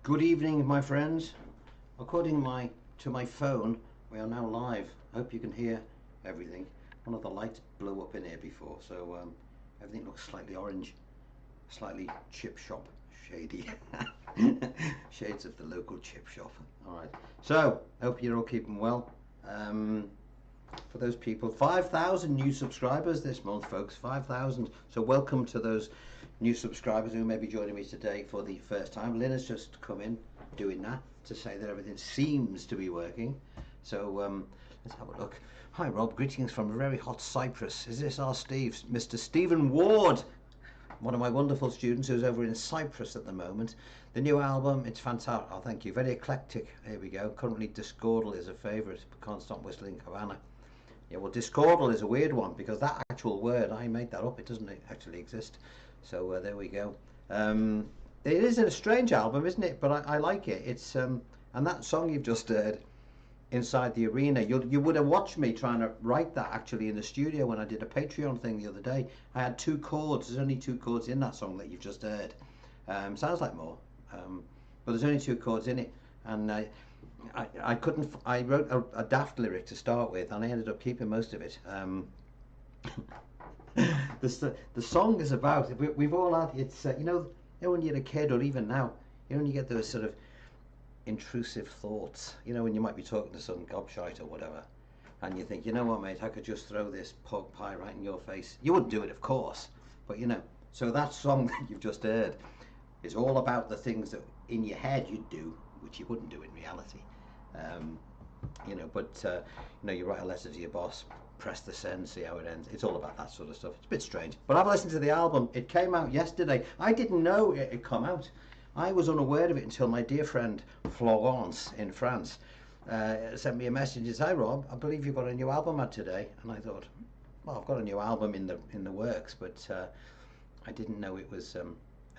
Good evening, my friends. According to my phone, we are now live. I hope you can hear everything. One of the lights blew up in here before, so everything looks slightly orange, slightly chip shop shady. Shades of the local chip shop. All right. So, hope you're all keeping well. For those people, 5,000 new subscribers this month, folks. 5,000. So welcome to those new subscribers who may be joining me today for the first time. Lynn has just come in doing that to say that everything seems to be working. So let's have a look. Hi Rob, greetings from a very hot Cyprus. Is this our Steve? Mr. Stephen Ward, one of my wonderful students who's over in Cyprus at the moment. The new album, it's fantastic. Oh, thank you. Very eclectic. Here we go. Currently Discordal is a favourite. Can't Stop Whistling Cavatina. Yeah, well, Discordal is a weird one because that actual word, I made that up. It doesn't actually exist. So there we go. It is a strange album, isn't it? But I like it. It's and that song you've just heard, Inside the Arena, you would have watched me trying to write that actually in the studio when I did a Patreon thing the other day. I had 2 chords. There's only 2 chords in that song that you've just heard. Sounds like more, but there's only 2 chords in it, and I couldn't. I wrote a daft lyric to start with, and I ended up keeping most of it. The song is about, we've all had, it's you know when you're a kid or even now, you know when you get those sort of intrusive thoughts, you know when you might be talking to some gobshite or whatever, and you think, you know what mate, I could just throw this pork pie right in your face. You wouldn't do it, of course, but you know, so that song that you've just heard is all about the things that in your head you'd do, which you wouldn't do in reality. You know, but you know, you write a letter to your boss, press the send, see how it ends. It's all about that sort of stuff. It's a bit strange, but I've listened to the album. It came out yesterday. I didn't know it had come out. I was unaware of it until my dear friend Florence in France sent me a message and said, "Hi Rob, I believe you've got a new album out today." And I thought, well, I've got a new album in the works, but I didn't know it was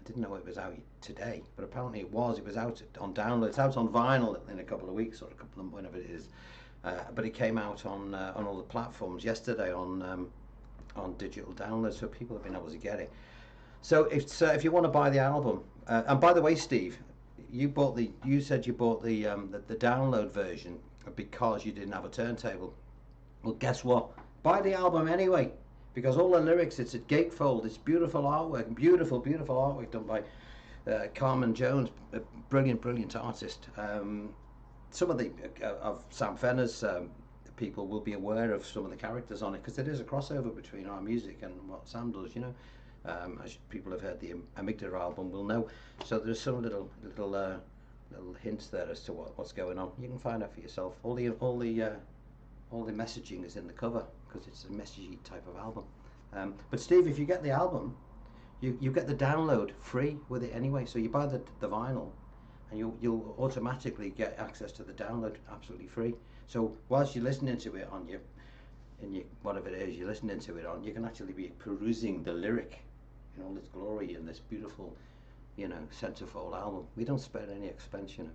didn't know it was out today, but apparently it was. It was out on download. It's out on vinyl in a couple of weeks or a couple of whenever it is. But it came out on all the platforms yesterday on digital download, so people have been able to get it. So if you want to buy the album, and by the way, Steve, you said you bought the download version because you didn't have a turntable. Well, guess what? Buy the album anyway, because all the lyrics, it's at gatefold. It's beautiful artwork, beautiful artwork done by Carmen Jones, a brilliant artist. Some of of Sam Fennah's people will be aware of some of the characters on it, because there is a crossover between our music and what Sam does, you know. As people have heard the Amygdala album will know. So there's some little hints there as to what's going on. You can find out for yourself. All the messaging is in the cover, because it's a messagey type of album. But Steve, if you get the album, you get the download free with it anyway. So you buy the vinyl, and you'll automatically get access to the download absolutely free. So whilst you're listening to it on your whatever it is you're listening to it on, you can actually be perusing the lyric in all its glory in this beautiful, you know, centerfold album. We don't spare any expense, you know,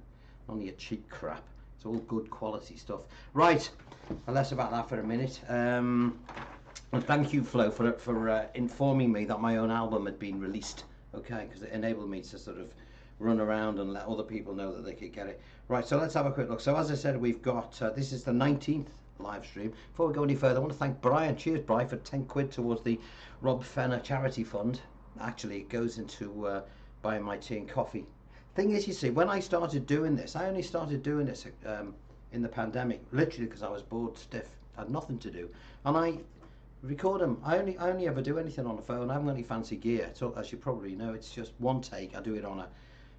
only a cheap crap. It's all good quality stuff. Right, less about that for a minute. And thank you, Flo, for informing me that my own album had been released. Okay, because it enabled me to sort of run around and let other people know that they could get it. Right, so let's have a quick look. So as I said, we've got this is the 19th live stream. Before we go any further, I want to thank Brian. Cheers, Brian, for 10 quid towards the Rob Fennah charity fund. Actually, it goes into buying my tea and coffee. Thing is, you see, when I started doing this, I only started doing this in the pandemic, literally because I was bored stiff, had nothing to do, and I record them. I only ever do anything on the phone. I haven't got any fancy gear. So as you probably know, it's just one take. I do it on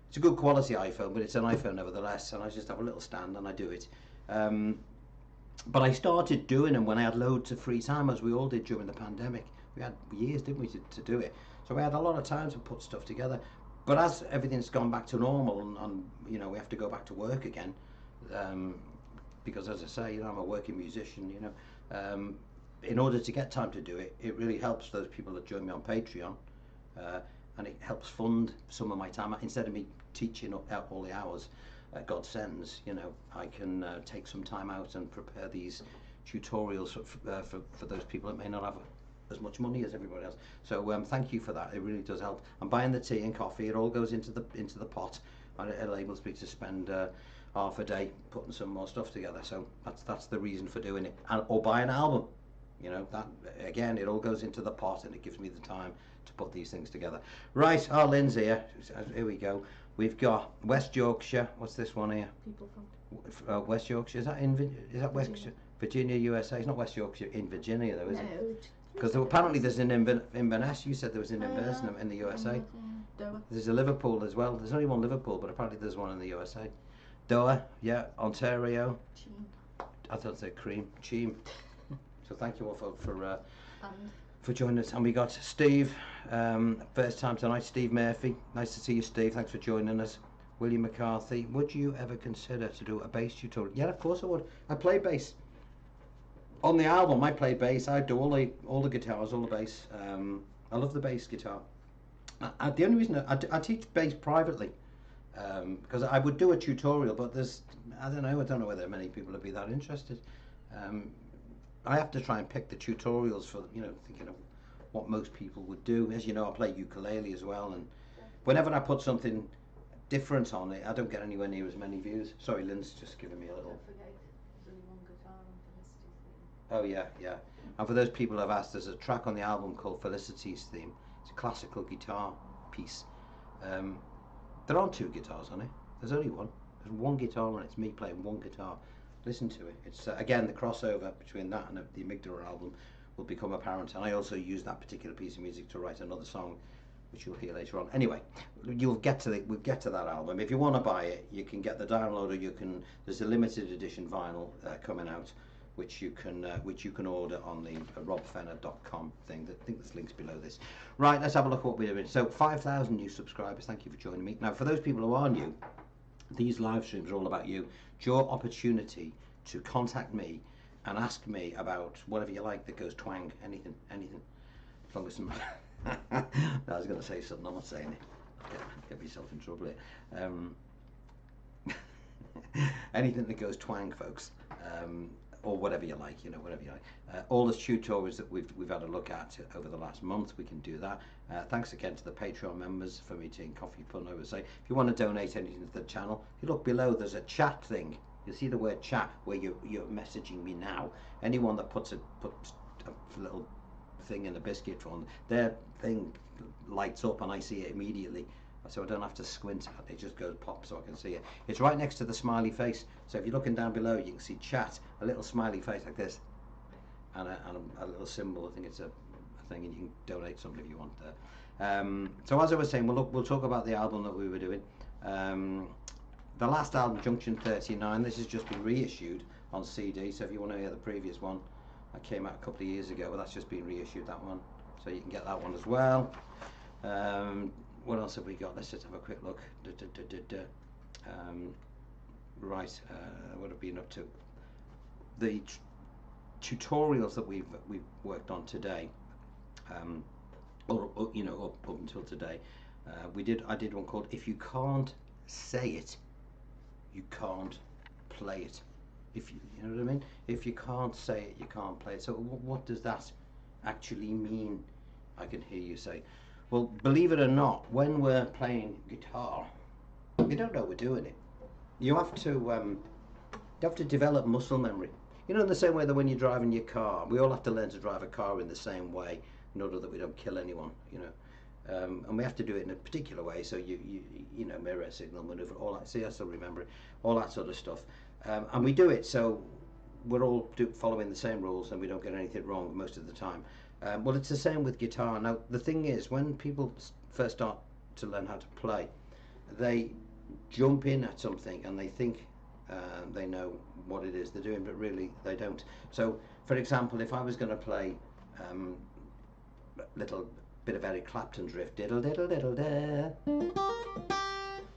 it's a good quality iPhone, but it's an iPhone nevertheless, and I just have a little stand and I do it. But I started doing them when I had loads of free time, as we all did during the pandemic. We had years, didn't we, to do it. So we had a lot of time to put stuff together. But as everything's gone back to normal, and you know, we have to go back to work again, because as I say, you know, I'm a working musician, you know, in order to get time to do it, it really helps those people that join me on Patreon, and it helps fund some of my time. Instead of me teaching out all the hours God sends, you know, I can take some time out and prepare these tutorials for those people that may not have as much money as everybody else. So thank you for that. It really does help. I'm buying the tea and coffee. It all goes into the pot, and it enables me to spend half a day putting some more stuff together. So that's the reason for doing it. Or buy an album. You know, that again, it all goes into the pot, and it gives me the time to put these things together. Right, our Lynn's here. Here we go. We've got West Yorkshire. What's this one here? People from West Yorkshire. Is that West Virginia, USA? It's not West Yorkshire in Virginia, though, is it? Because apparently there's an Inverness. You said there was an Inverness in the USA. There's a Liverpool as well. There's only one Liverpool, but apparently there's one in the USA. Doha, yeah, Ontario. Cheam. I thought it said cream. Cheam. So thank you all for joining us. And we got Steve, first time tonight, Steve Murphy. Nice to see you, Steve. Thanks for joining us. William McCarthy. Would you ever consider to do a bass tutorial? Yeah, of course I would. I play bass. On the album, I play bass. I do all the guitars, all the bass. I love the bass guitar. The only reason I teach bass privately, because I would do a tutorial, but I don't know whether many people would be that interested. I have to try and pick the tutorials for, you know, thinking of what most people would do. As you know, I play ukulele as well, and whenever I put something different on it, I don't get anywhere near as many views. Sorry, Lynn's just giving me a little. Don't forget, there's only one guitar on Felicity's theme. Oh yeah, yeah. And for those people who have asked, there's a track on the album called Felicity's Theme. It's a classical guitar piece. There aren't two guitars on it. There's only one. There's one guitar on it. It's me playing one guitar. Listen to it. It's again, the crossover between that and the Amygdala album will become apparent, and I also use that particular piece of music to write another song, which you'll hear later on. Anyway, we'll get to that album. If you want to buy it, you can get the download, or there's a limited edition vinyl coming out, which you can order on the robfenner.com thing. I think there's links below this. Right, let's have a look at what we're doing. So 5,000 new subscribers. Thank you for joining me. Now, for those people who are new, these live streams are all about you. It's your opportunity to contact me and ask me about whatever you like that goes twang, anything. As long as I was going to say something, I'm not saying it. get myself in trouble here. Anything that goes twang, folks, or whatever you like, whatever you like. All the tutorials that we've had a look at over the last month, we can do that. Thanks again to the Patreon members for meeting Coffee Pun. I would say, if you want to donate anything to the channel, you look below. There's a chat thing. You see the word chat where you're messaging me now. Anyone that puts a little thing in a biscuit phone, their thing lights up and I see it immediately. So I don't have to squint at it, just goes pop so I can see it. It's right next to the smiley face. So if you're looking down below, you can see chat, a little smiley face like this, and a little symbol. I think it's a thing, and you can donate something if you want there. So as I was saying, we'll talk about the album that we were doing. The last album, Junction 39, this has just been reissued on CD. So if you want to hear the previous one, that came out a couple of years ago, but that's just been reissued, that one. So you can get that one as well. What else have we got? Let's just have a quick look. Right, what have we been up to? The tutorials that we've worked on today, or up until today. I did one called "If You Can't Say It, You Can't Play It." If you know what I mean? If you can't say it, you can't play it. So what does that actually mean? I can hear you say. Well, believe it or not, when we're playing guitar, we don't know we're doing it. You have to develop muscle memory. In the same way that when you're driving your car, we all have to learn to drive a car in the same way in order that we don't kill anyone. And we have to do it in a particular way. So you know, mirror, signal, maneuver, all that. See, I still remember it, all that sort of stuff. And we do it so we're all following the same rules and we don't get anything wrong most of the time. Well, it's the same with guitar. Now, the thing is, when people first start to learn how to play, they jump in at something and they think they know what it is they're doing, but really they don't. So, for example, if I was going to play a little bit of Eric Clapton's riff, diddle diddle diddle da,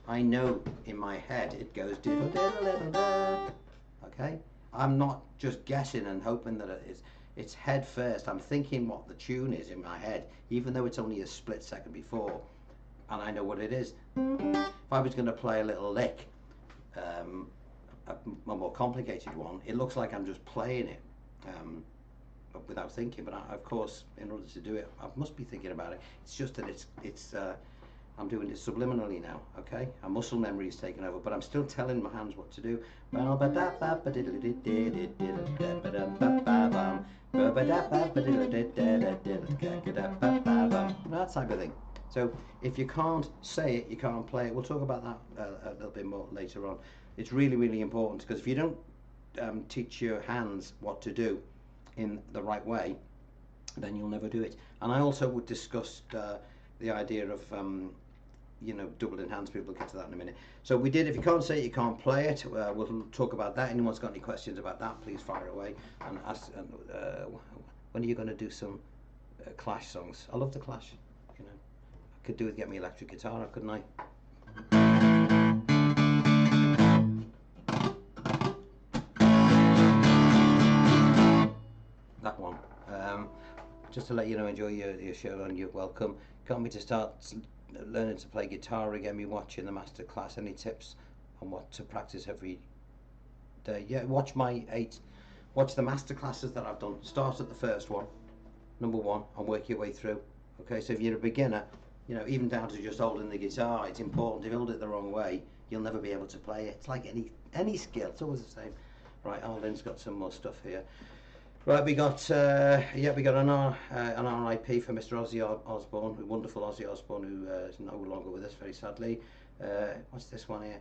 I know in my head it goes diddle diddle diddle da. Okay, I'm not just guessing and hoping that it's head first. I'm thinking what the tune is in my head, even though it's only a split second before, and I know what it is. If I was going to play a little lick, a more complicated one, it looks like I'm just playing it without thinking. But of course, in order to do it, I must be thinking about it. It's just that it's I'm doing it subliminally now, okay? A muscle memory is taken over, but I'm still telling my hands what to do. That type of thing. So if you can't say it, you can't play it. We'll talk about that a little bit more later on. It's really, really important, because if you don't teach your hands what to do in the right way, then you'll never do it. And I also would discuss the idea of doubling hands. People will get to that in a minute. So we did, if you can't say it, you can't play it. We'll talk about that. Anyone's got any questions about that, please fire away and ask. When are you going to do some Clash songs? I love the Clash. I could do with Get Me Electric Guitar, couldn't I? That one. Just to let you know, enjoy your show and you're welcome. Can't wait to start learning to play guitar again. Me watching the master class. Any tips on what to practice every day? Yeah, watch the master classes that I've done. Start at the first one, number one, and work your way through. Okay, so if you're a beginner, even down to just holding the guitar, it's important. If you hold it the wrong way, you'll never be able to play it. It's like any skill, it's always the same. Right, Arlen's got some more stuff here. Right, we got an RIP for Mr. Ozzy Osbourne, the wonderful Ozzy Osbourne, who is no longer with us, very sadly. What's this one here?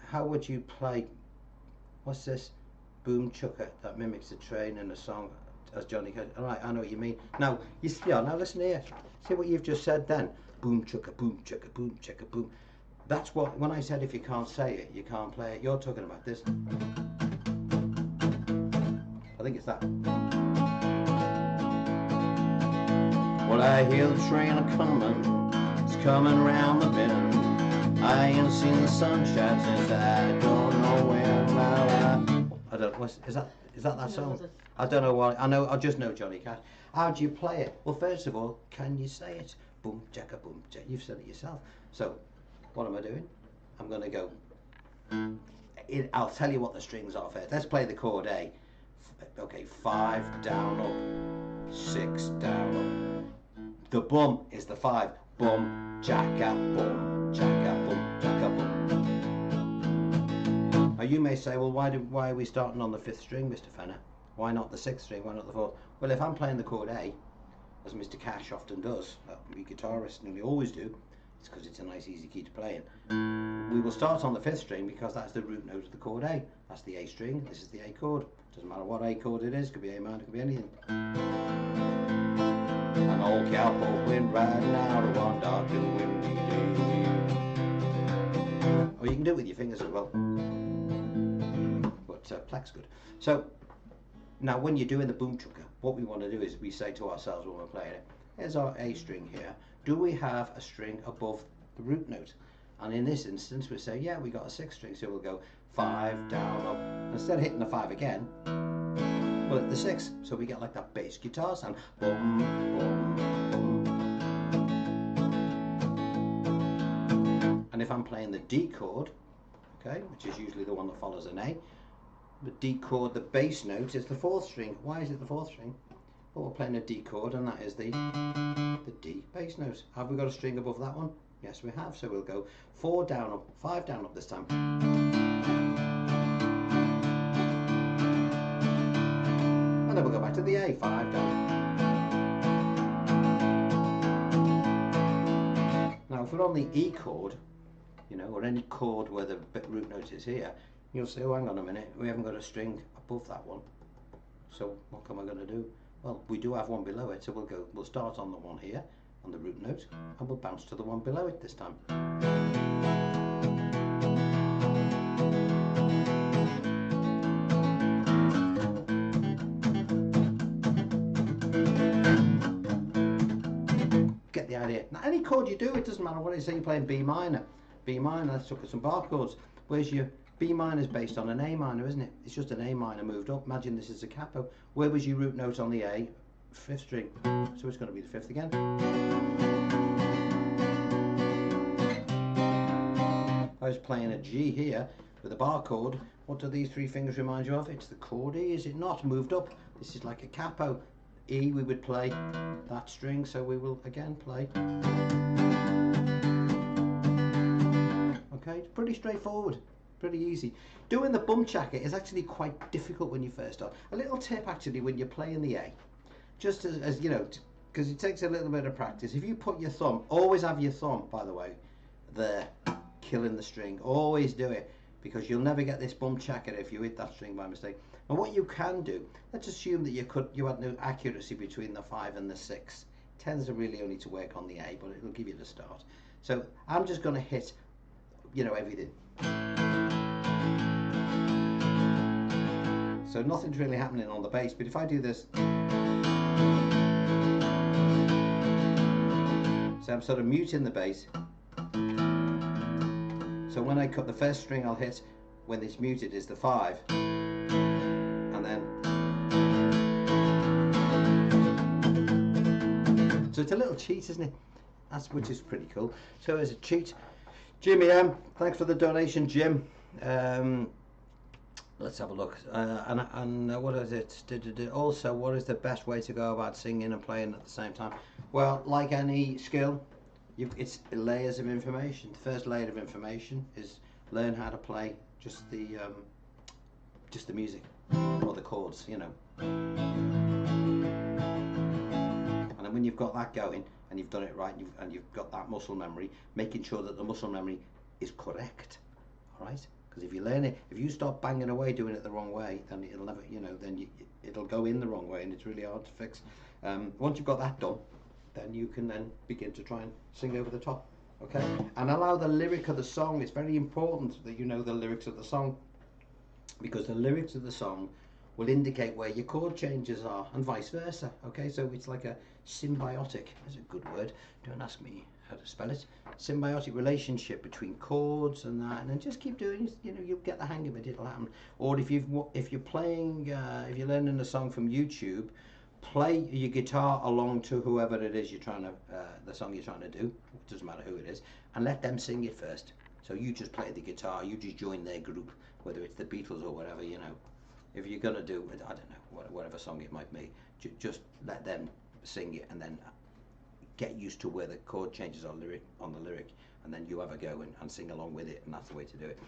How would you play? What's this? Boom Chucker that mimics a train in a song as Johnny Cash. All right, I know what you mean. Now now listen here. See what you've just said then. Boom chucker, boom chucker, boom chucker, boom. That's what, when I said if you can't say it, you can't play it. You're talking about this. I think it's that. Well, I hear the train a-comin', it's coming round the bend. I ain't seen the sunshine since I don't know when. I don't know, is that song? I don't know why. I just know Johnny Cash. How do you play it? Well, first of all, can you say it? Boom, chaka, boom, chaka. You've said it yourself. So what am I doing? I'm going to go, I'll tell you what the strings are first. Let's play the chord A. Okay, 5 down up, 6 down up. The bum is the 5. Bum, jacka, bum, jacka, bum, jacka, bum. Now you may say, well, why are we starting on the 5th string, Mr. Fennah? Why not the 6th string? Why not the 4th? Well, if I'm playing the chord A, as Mr. Cash often does, we guitarists nearly always do, it's because it's a nice easy key to play in. We will start on the 5th string because that's the root note of the chord A. That's the A string, this is the A chord. Doesn't matter what A chord it is, could be A minor, could be anything. An old cowboy went riding out of one dark and windy day. Or you can do it with your fingers as well. But Pleck's good. So now when you're doing the boom chugga, what we want to do is we say to ourselves when we're playing it, here's our A string here. Do we have a string above the root note? And in this instance we say, yeah, we got a 6th string, so we'll go 5 down up. Instead of hitting the 5 again, we'll hit the 6. So we get like that bass guitar sound. Boom, boom, boom. And if I'm playing the D chord, okay, which is usually the one that follows an A, the D chord, the bass note is the 4th string. Why is it the 4th string? Well, we're playing a D chord and that is the D bass note. Have we got a string above that one? Yes, we have. So we'll go 4 down up, 5 down up this time. And then we'll go back to the A, 5 down. Now if we're on the E chord, you know, or any chord where the root note is here, you'll say, oh, hang on a minute, we haven't got a string above that one. So what am I going to do? Well, we do have one below it, so we'll start on the one here, on the root note, and we'll bounce to the one below it this time. Get the idea. Now any chord you do, it doesn't matter what it is. Say you're playing B minor. B minor, let's look at some bar chords. Where's your B minor is based on an A minor, isn't it? It's just an A minor moved up. Imagine this is a capo. Where was your root note on the A? 5th string. So it's going to be the 5th again. If I was playing a G here with a bar chord, what do these 3 fingers remind you of? It's the chord E, is it not? Moved up. This is like a capo. E, we would play that string, so we will again play. Okay, it's pretty straightforward. Pretty easy. Doing the bum chakka is actually quite difficult when you first start. A little tip actually when you're playing the A, just as you know, because it takes a little bit of practice. If you put your thumb, always have your thumb, by the way, there, killing the string. Always do it, because you'll never get this bum chakka if you hit that string by mistake. And what you can do, let's assume that you had no accuracy between the 5 and the 6. It tends to really only to work on the A, but it'll give you the start. So I'm just going to hit, you know, everything. So nothing's really happening on the bass, but if I do this, so I'm sort of muting the bass. So when I cut the first string I'll hit when it's muted is the 5, and then, so it's a little cheat, isn't it? Which is pretty cool. So as a cheat, Jimmy M, thanks for the donation, Jim. Let's have a look. And what is it? Also, what is the best way to go about singing and playing at the same time? Well, like any skill, it's layers of information. The first layer of information is learn how to play just the music or the chords, you know. And then when you've got that going and you've done it right, and you've got that muscle memory, making sure that the muscle memory is correct. All right. Because if you learn it, if you start banging away doing it the wrong way, then it'll never, you know, then it'll go in the wrong way, and it's really hard to fix. Once you've got that done, then you can then begin to try and sing over the top, okay? And allow the lyric of the song. It's very important that you know the lyrics of the song, because the lyrics of the song will indicate where your chord changes are, and vice versa, okay? So it's like a symbiotic, that's a good word, don't ask me how to spell it, symbiotic relationship between chords and that, and then just keep doing it, you know, you'll get the hang of it, it'll happen. Or if you're learning a song from YouTube, play your guitar along to whoever it is you're trying to, the song you're trying to do. It doesn't matter who it is, and let them sing it first. So you just play the guitar, you just join their group, whether it's the Beatles or whatever, you know. If you're gonna do, I don't know, whatever song it might be, just let them sing it, and then get used to where the chord changes on the lyric, and then you have a go and sing along with it, and that's the way to do it.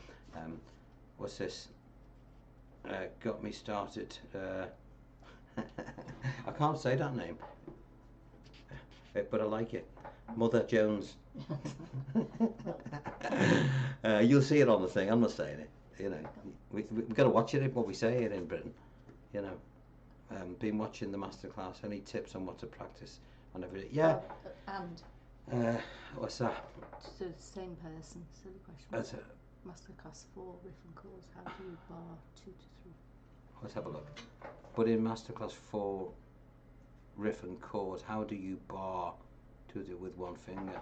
What's this? Got me started. I can't say that name, but I like it. Mother Jones. You'll see it on the thing. I'm not saying it. You know, we've got to watch it what we say it in Britain. You know, been watching the masterclass. Any tips on what to practice on every? Yeah. What's that? So the same person. Silly question. That's it. Masterclass 4 riff and chords. How do you bar 2 to 3? Let's have a look. But in Masterclass 4 riff and chords, how do you bar to do with one finger?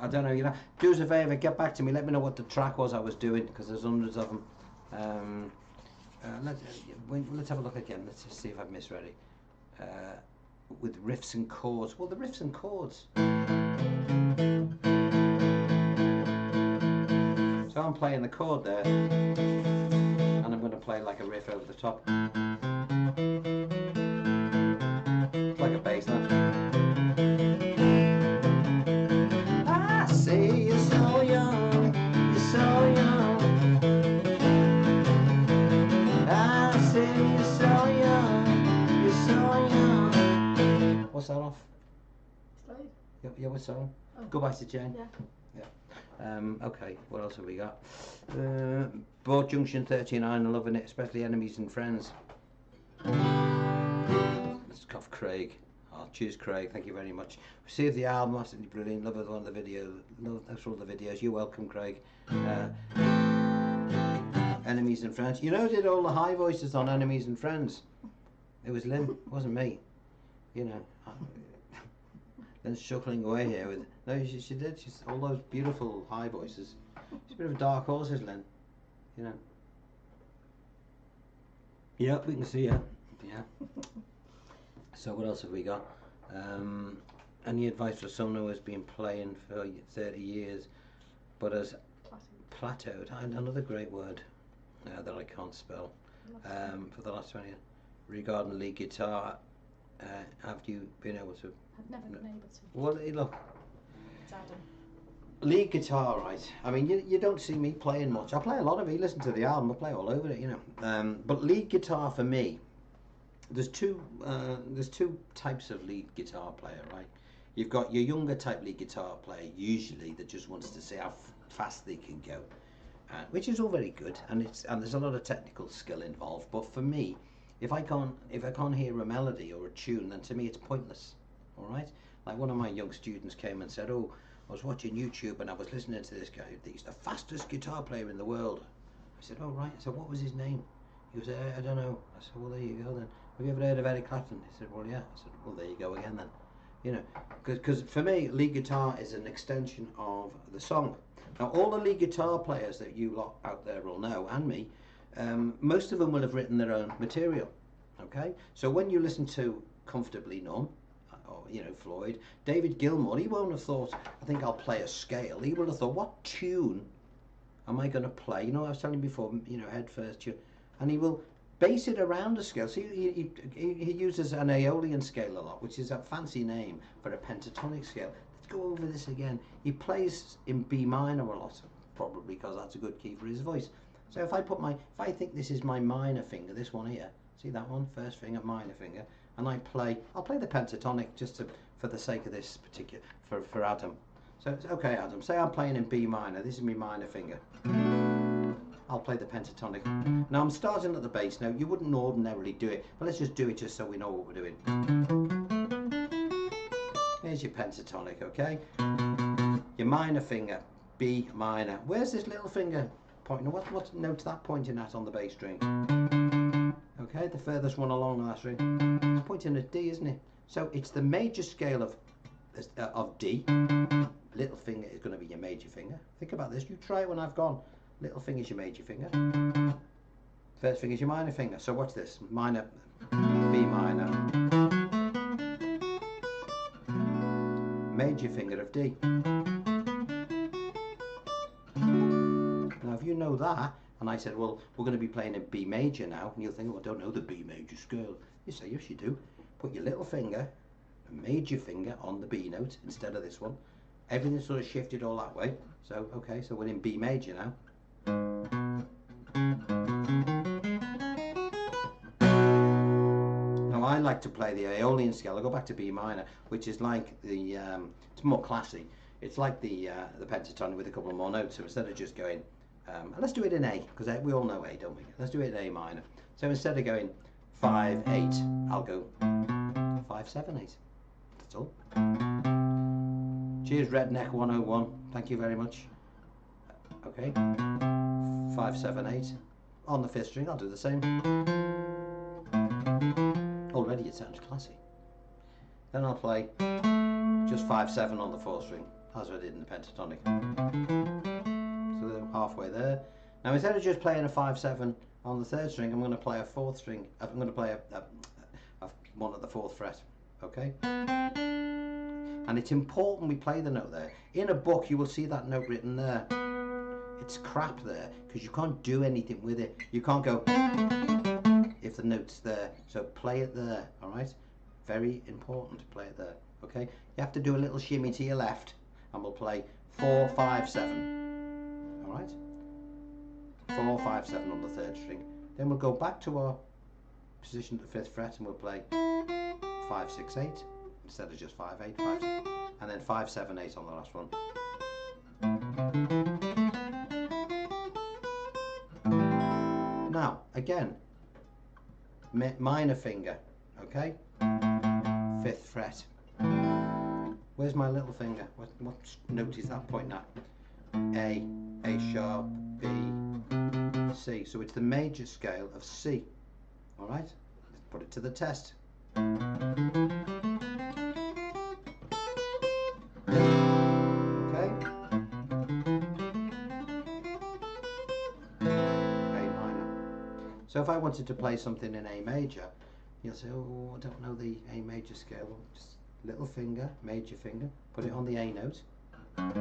I don't know, you know. Do us a favour, get back to me, let me know what the track was I was doing, because there's hundreds of them. Let's have a look again, let's just see if I've misread it. With riffs and chords. Well, the riffs and chords. So I'm playing the chord there, and I'm going to play like a riff over the top. It's like a bass line. I say you're so young, you're so young. I say you're so young, you're so young. What's that off? Slade. Yeah, what's that on? Oh. Goodbye to Jane. Yeah. Okay, what else have we got? Broad Junction 39, loving it, especially Enemies and Friends. Let's cough Craig. Oh, cheers Craig, thank you very much. Received the album, absolutely brilliant, love one of the videos, thanks for all the videos, you're welcome Craig. Enemies and Friends, you know who did all the high voices on Enemies and Friends? It was Lynn, it wasn't me, you know. Then chuckling away here with no, she did. She's all those beautiful high voices. She's a bit of a dark horse, is Lynn. You know. Yeah, we can see her. Yeah. So what else have we got? Any advice for someone who has been playing for 30 years, but has plateaued? Another great word that I can't spell. For the last 20 years, regarding lead guitar, have you been able to? I've never been able to. Well, look. It's Adam. Lead guitar, right? I mean, you don't see me playing much. I play a lot of it. You listen to the album, I play all over it, you know. But lead guitar for me, there's two types of lead guitar player, right? You've got your younger type lead guitar player, usually that just wants to see how fast they can go, which is all very good, and there's a lot of technical skill involved. But for me, if I can't hear a melody or a tune, then to me it's pointless. All right, like one of my young students came and said, "Oh, I was watching YouTube and I was listening to this guy. He's the fastest guitar player in the world." I said, "Oh right." I said, "What was his name?" He goes, "I don't know." I said, "Well, there you go then. Have you ever heard of Eric Clapton?" He said, "Well, yeah." I said, "Well, there you go again then." You know, because for me, lead guitar is an extension of the song. Now, all the lead guitar players that you lot out there will know, and me, most of them will have written their own material. Okay, so when you listen to Comfortably Numb, or you know Floyd, David Gilmour, he won't have thought, I think I'll play a scale. He would have thought, what tune am I going to play? You know, I was telling you before, you know, head first tune, and he will base it around a scale. So he uses an Aeolian scale a lot, which is a fancy name for a pentatonic scale. Let's go over this again. He plays in B minor a lot, probably because that's a good key for his voice. So if I think this is my minor finger, this one here, see that one, first finger, minor finger, and I'll play the pentatonic just for the sake of this particular, for Adam. So it's okay, Adam, say I'm playing in B minor, this is my minor finger. I'll play the pentatonic. Now I'm starting at the bass note. You wouldn't ordinarily do it, but let's just do it just so we know what we're doing. Here's your pentatonic, okay? Your minor finger, B minor. Where's this little finger pointing? What note's that pointing at on the bass string? Okay, the furthest one along on that string. It's pointing at D, isn't it? So it's the major scale of D. Little finger is going to be your major finger. Think about this. You try it when I've gone. Little finger's your major finger. First finger's your minor finger. So watch this. Minor, B minor. Major finger of D. Now if you know that, and I said, well, we're going to be playing in B major now, and you'll think, well, I don't know the B major scale. You say, yes you do. Put your little finger, a major finger, on the B note instead of this one. Everything's sort of shifted all that way. So, okay, so we're in B major now. Now I like to play the Aeolian scale. I go back to B minor, which is like the, it's more classy. It's like the pentatonic with a couple more notes. So instead of just going, let's do it in A, because we all know A, don't we? Let's do it in A minor. So instead of going 5, 8, I'll go 5, 7, 8. That's all. Cheers, Redneck 101. Thank you very much. Okay. 5, 7, 8. On the 5th string, I'll do the same. Already it sounds classy. Then I'll play just 5, 7 on the 4th string, as I did in the pentatonic. So they're halfway there. Now instead of just playing a 5, 7 on the 3rd string, I'm going to play a 4th string. I'm going to play a one at the 4th fret. Okay? And it's important we play the note there. In a book you will see that note written there. It's crap there because you can't do anything with it. You can't go if the note's there. So play it there, alright? Very important to play it there. Okay? You have to do a little shimmy to your left and we'll play 4, 5, 7. Alright? 4, 5, 7 on the 3rd string. Then we'll go back to our position at the 5th fret and we'll play 5, 6, 8 instead of just 5, 8, 5, 6, and then 5, 7, 8 on the last one. Now again, minor finger, okay, 5th fret. Where's my little finger? What note is that pointing at? A sharp, B, C. So it's the major scale of C. All right, let's put it to the test. Okay. A minor. So if I wanted to play something in A major, you'll say, oh, I don't know the A major scale. Well, just little finger, major finger, put it on the A note. Okay,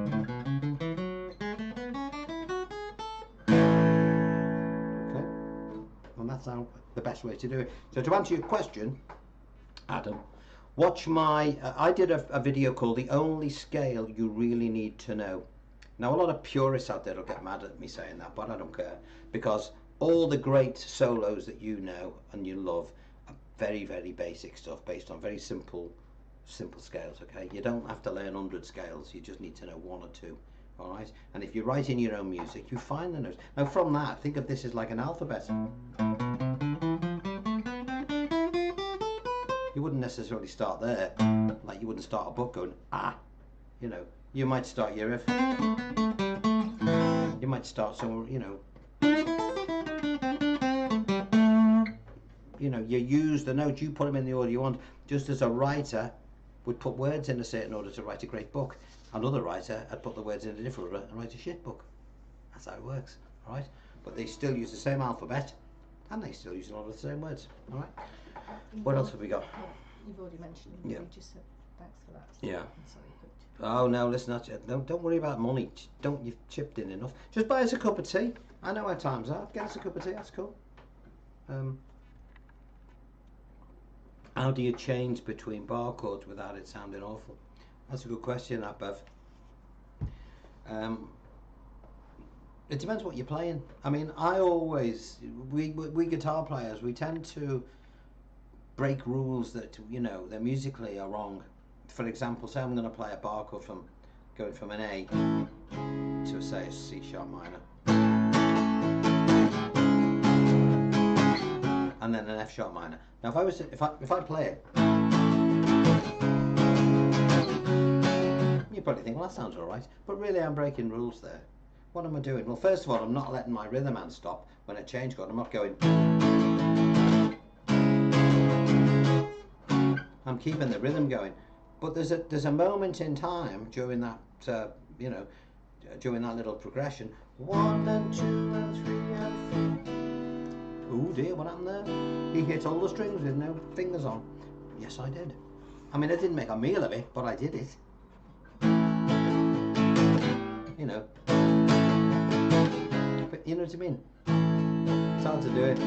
and that's the best way to do it. So to answer your question, Adam, watch my, I did a video called The Only Scale You Really Need to Know. Now a lot of purists out there will get mad at me saying that, but I don't care, because all the great solos that you know and you love are very, very basic stuff based on very simple scales, okay? You don't have to learn 100 scales, you just need to know 1 or 2, all right? And if you're writing your own music, you find the notes. Now from that, think of this as like an alphabet. You wouldn't necessarily start there, like you wouldn't start a book going, ah, you know. You might start your F, you might start somewhere, you know, you use the notes, you put them in the order you want, just as a writer would put words in a certain order to write a great book. Another writer had put the words in a different order and write a shit book. That's how it works, all right? But they still use the same alphabet and they still use a lot of the same words, all right? What else have we got? You've already mentioned it, yeah. you just said thanks for that. Yeah. I'm sorry, but oh no, listen, don't worry about money. You've chipped in enough. Just buy us a cup of tea. I know how times are. Get us a cup of tea, that's cool. How do you change between bar chords without it sounding awful? That's a good question, that, Bev. It depends what you're playing. I mean, we guitar players, we tend to break rules that, you know, that musically are wrong. For example, say I'm going to play a bar chord going from an A to, say, a C sharp minor, and then an F sharp minor. Now if I play it, you probably think, well, that sounds all right, but really I'm breaking rules there. What am I doing? Well, first of all, I'm not letting my rhythm hand stop when I change chord. I'm not going. I'm keeping the rhythm going. But there's a moment in time during that, you know, doing that little progression. 1 and 2 and 3 and 4. Oh dear, what happened there? He hit all the strings with no fingers on. Yes, I did. I mean, I didn't make a meal of it, but I did it. You know. But you know what I mean? It's hard to do it.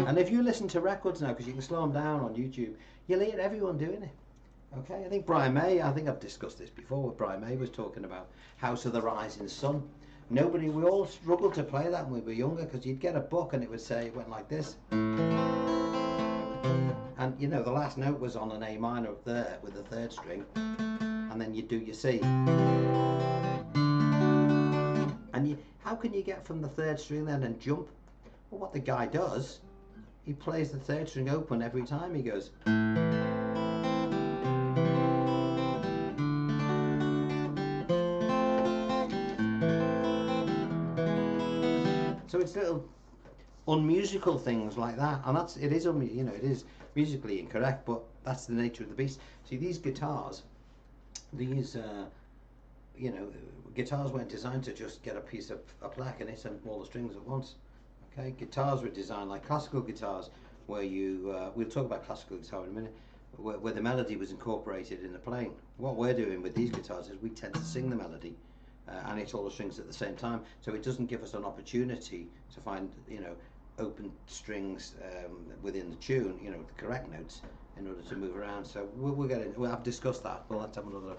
And if you listen to records now, because you can slow them down on YouTube, you'll hear everyone doing it. Okay, I think Brian May, I think I've discussed this before, Brian May was talking about House of the Rising Sun. We all struggled to play that when we were younger, because you'd get a book and it would say, it went like this. And you know, the last note was on an A minor up there with the 3rd string, and then you do your C. And how can you get from the 3rd string then and jump? Well, what the guy does, he plays the 3rd string open every time he goes. So it's little unmusical things like that, and it is musically incorrect, but that's the nature of the beast. See, these guitars, guitars weren't designed to just get a piece of a plaque and hit all the strings at once. Okay, guitars were designed like classical guitars, where we'll talk about classical guitar in a minute, where the melody was incorporated in the playing. What we're doing with these guitars is we tend to sing the melody and hit all the strings at the same time, so it doesn't give us an opportunity to find, open strings within the tune, the correct notes, in order to move around. So we'll get in. I've discussed that. We'll have to have another.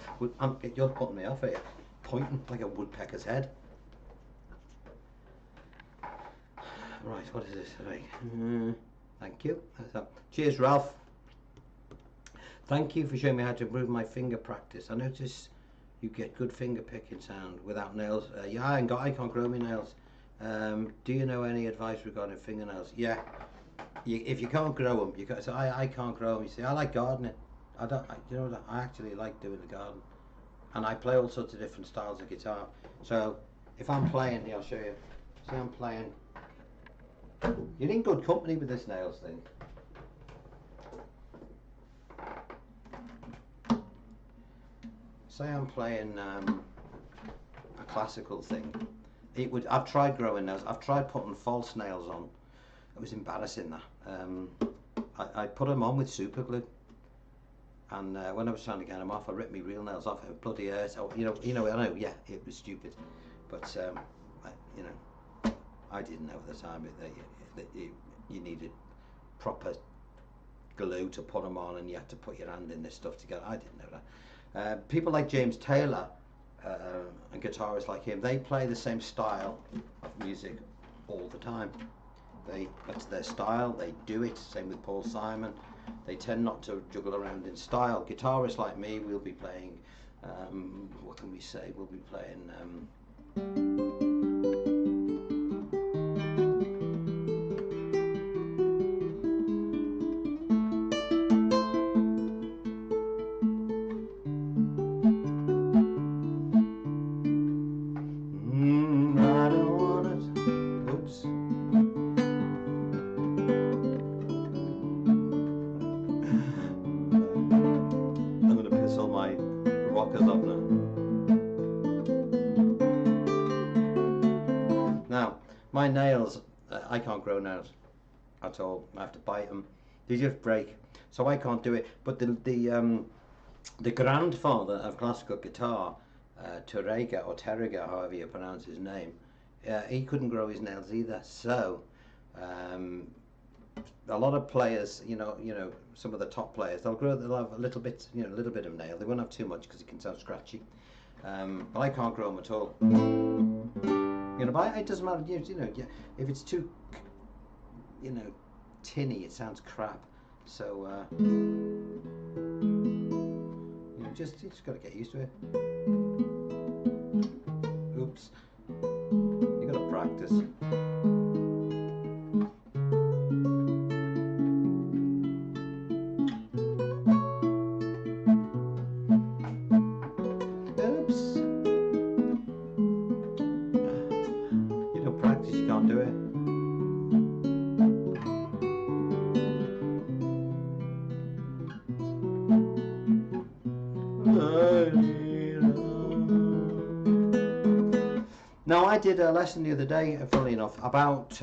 You're putting me off here, pointing like a woodpecker's head. Right, what is this? Right. Thank you. Cheers, Ralph. Thank you for showing me how to improve my finger practice. I notice you get good finger picking sound without nails. Yeah, I can't grow my nails. Do you know any advice regarding fingernails? Yeah, if you can't grow them, so I can't grow them. You see, I like gardening. I actually like doing the garden, and I play all sorts of different styles of guitar. So if I'm playing here, I'll show you. See, I'm playing. You're in good company with this nails thing. Say I'm playing a classical thing. I've tried growing nails. I've tried putting false nails on. It was embarrassing that. I put them on with super glue, and when I was trying to get them off, I ripped my real nails off. It bloody hurt. Oh, I know. Yeah, it was stupid, but I didn't know at the time that you needed proper glue to put them on, and you had to put your hand in this stuff together. I didn't know that. People like James Taylor and guitarists like him, they play the same style of music all the time. That's their style, they do it. Same with Paul Simon. They tend not to juggle around in style. Guitarists like me, we'll be playing, what can we say? We'll be playing my nails. I can't grow nails at all. I have to bite them. They just break. So I can't do it. But the grandfather of classical guitar, Terega or Terega, however you pronounce his name, he couldn't grow his nails either. So a lot of players, some of the top players, they'll have a little bit, a little bit of nail. They won't have too much because it can sound scratchy. But I can't grow them at all. But it doesn't matter. If it's too, tinny, it sounds crap. So you just got to get used to it. Oops. You got to practice. I did a lesson the other day, funnily enough, about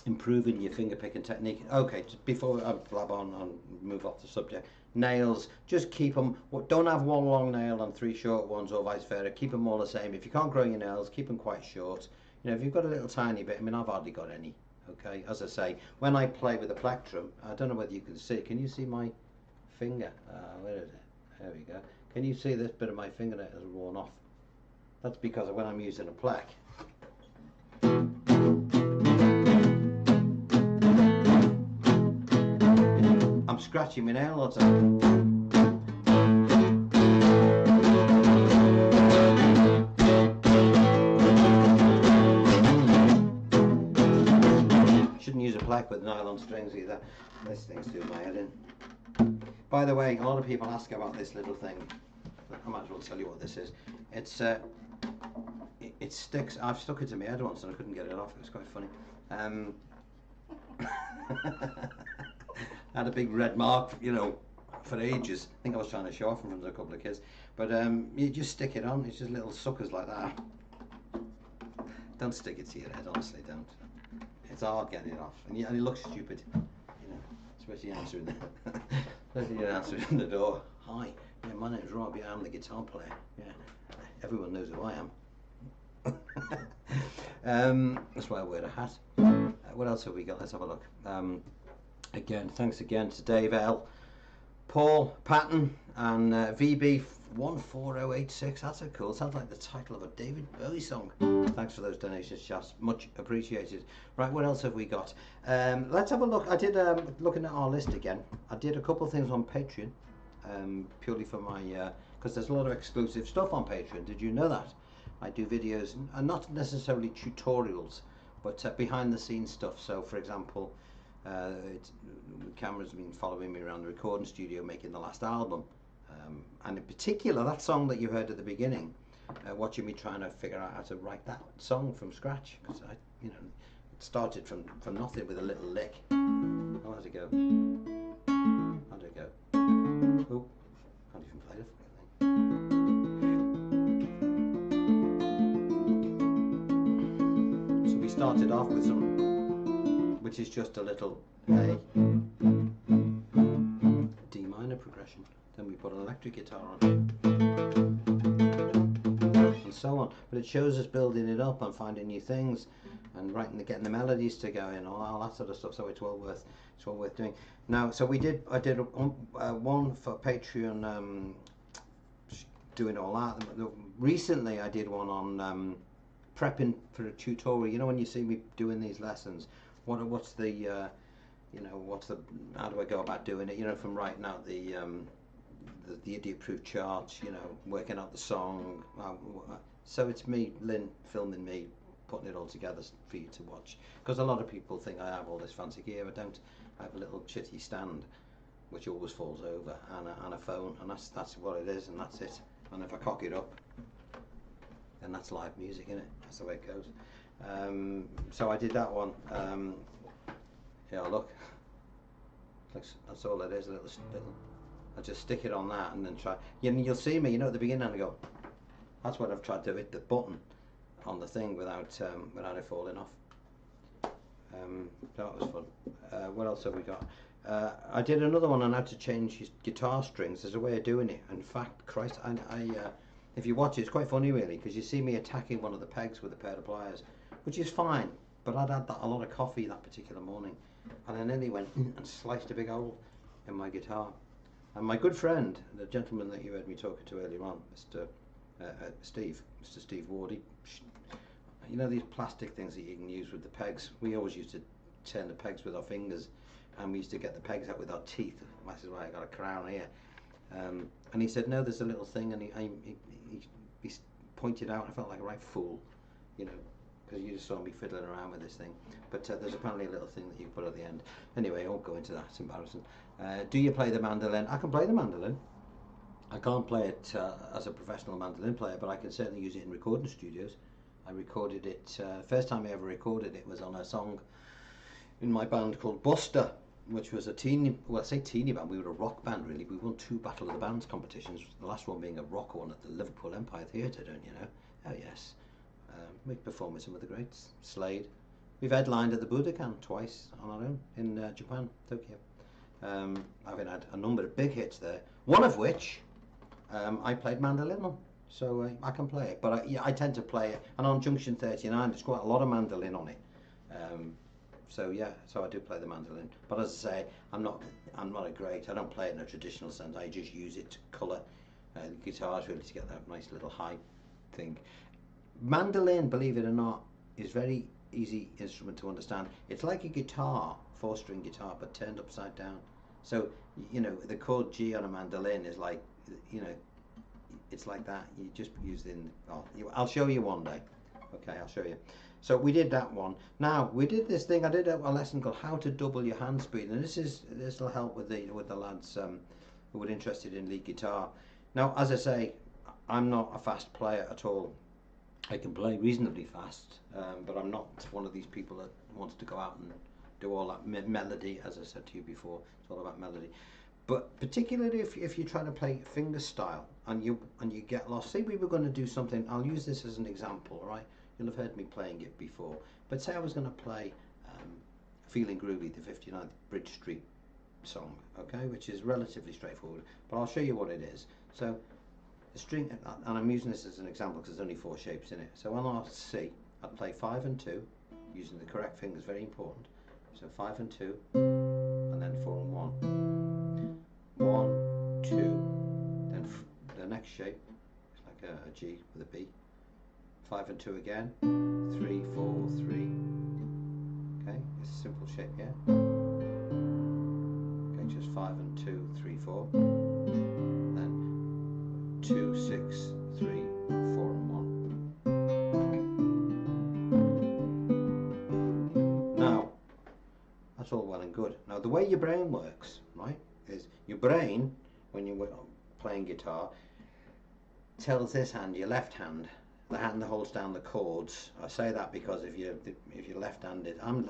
improving your finger picking technique. Okay, just before I blab on and move off the subject, nails, just keep them, don't have one long nail and 3 short ones or vice versa. Keep them all the same. If you can't grow your nails, keep them quite short. You know, if you've got a little tiny bit, I mean, I've hardly got any. Okay, as I say, when I play with the plectrum, I don't know whether you can see. Can you see my finger? Where is it? There we go. Can you see this bit of my finger that has worn off? That's because of when I'm using a plec. I'm scratching my nail lots of shouldn't use a plec with nylon strings either. This thing's doing my head in. By the way, a lot of people ask about this little thing. I might as well tell you what this is. It's it sticks. I've stuck it to my head once and I couldn't get it off. It was quite funny. I had a big red mark, you know, for ages. I think I was trying to show off in front of a couple of kids. But you just stick it on. It's just little suckers like that. Don't stick it to your head, honestly. Don't. It's hard getting it off, and it looks stupid, you know. Especially answering the door. Hi, yeah, my name's Rob. Yeah, I'm the guitar player. Yeah, everyone knows who I am. That's why I wear a hat. What else have we got? Let's have a look. Again, thanks again to Dave L, Paul Patton, and VB14086. That's so cool. Sounds like the title of a David Bowie song. Thanks for those donations, chaps. Much appreciated. Right, what else have we got? Let's have a look. I did looking at our list again. I did a couple of things on Patreon, purely for my because there's a lot of exclusive stuff on Patreon. Did you know that? I do videos, and not necessarily tutorials, but behind the scenes stuff. So, for example, Cameron's been following me around the recording studio making the last album, and in particular that song that you heard at the beginning, watching me trying to figure out how to write that song from scratch, because I, you know, it started from nothing with a little lick. How does it go? How did it go? Oh, can't even play the fucking thing. So we started off with some, which is just a little A, D minor progression. Then we put an electric guitar on, and so on. But it shows us building it up and finding new things, and getting the melodies to go in, all that sort of stuff. So it's well worth doing. Now, so I did one for Patreon, doing all that. Recently, I did one on prepping for a tutorial. You know, when you see me doing these lessons. What's the you know, how do I go about doing it, you know, from writing out the idiot-proof charts, you know, working out the song. So it's me, Lynn, filming me, putting it all together for you to watch, because a lot of people think I have all this fancy gear. I don't. I have a little chitty stand which always falls over, and a phone, and that's what it is, and that's it. And if I cock it up, then that's live music, isn't it? That's the way it goes. So I did that one. Yeah, look, that's all it is. A little. I just stick it on that and then try. You'll see me, you know, at the beginning, and I go. That's what I've tried to hit the button on the thing without it falling off. That was fun. What else have we got? I did another one on how to change his guitar strings. There's a way of doing it. In fact, Christ, if you watch it, it's quite funny really, because you see me attacking one of the pegs with a pair of pliers, which is fine, but I'd had a lot of coffee that particular morning, and I nearly went and sliced a big hole in my guitar. And my good friend, the gentleman that you heard me talking to earlier on, Mr. Steve Ward, you know these plastic things that you can use with the pegs? We always used to turn the pegs with our fingers, and we used to get the pegs out with our teeth. That's why I got a crown here. And he said, no, there's a little thing, and he pointed out. I felt like a right fool, you know, because you just saw me fiddling around with this thing. But there's apparently a little thing that you put at the end. Anyway, I won't go into that, it's embarrassing. Do you play the mandolin? I can play the mandolin. I can't play it as a professional mandolin player, but I can certainly use it in recording studios. I recorded it, first time I ever recorded it was on a song in my band called Buster, which was a teeny, well I say teeny band, we were a rock band really. We won 2 Battle of the Bands competitions, the last one being a rock one at the Liverpool Empire Theatre, don't you know? Oh yes, We've performed with some of the greats, Slade. We've headlined at the Budokan twice on our own in Japan, Tokyo. I've had a number of big hits there, one of which I played mandolin on, so I can play it. But I tend to play it, and on Junction 39 there's quite a lot of mandolin on it. So I do play the mandolin. But as I say, I'm not a great. I don't play it in a traditional sense. I just use it to colour the guitars really to get that nice little high thing. Mandolin, believe it or not, is very easy instrument to understand. It's like a guitar, 4-string guitar, but turned upside down. So the chord G on a mandolin is like, it's like that. You just use it in. I'll show you one day. Okay, I'll show you. So we did that one. Now we did this thing. I did a lesson called How to Double Your Hand Speed, and this will help with the lads who are interested in lead guitar. Now, as I say, I'm not a fast player at all. I can play reasonably fast, but I'm not one of these people that wants to go out and do all that melody. As I said to you before, it's all about melody. But particularly if you're trying to play finger style and you get lost. Say we were going to do something. I'll use this as an example, right? You'll have heard me playing it before. But say I was going to play Feeling Groovy, the 59th Bridge Street song, okay, which is relatively straightforward. But I'll show you what it is. So the string, and I'm using this as an example because there's only 4 shapes in it. So on our C, I'd play 5 and 2, using the correct fingers, very important. So 5 and 2, and then 4 and 1. 1, 2, then the next shape is like a G with a B. 5 and 2 again, 3, 4, 3. Okay, it's a simple shape here. Okay, just 5 and 2, 3, 4. Then 2, 6, 3, 4 and 1. Now, that's all well and good. Now, the way your brain works, right, is your brain, when you're playing guitar, tells this hand, your left hand, the hand that holds down the chords. I say that because if you're left-handed, I'm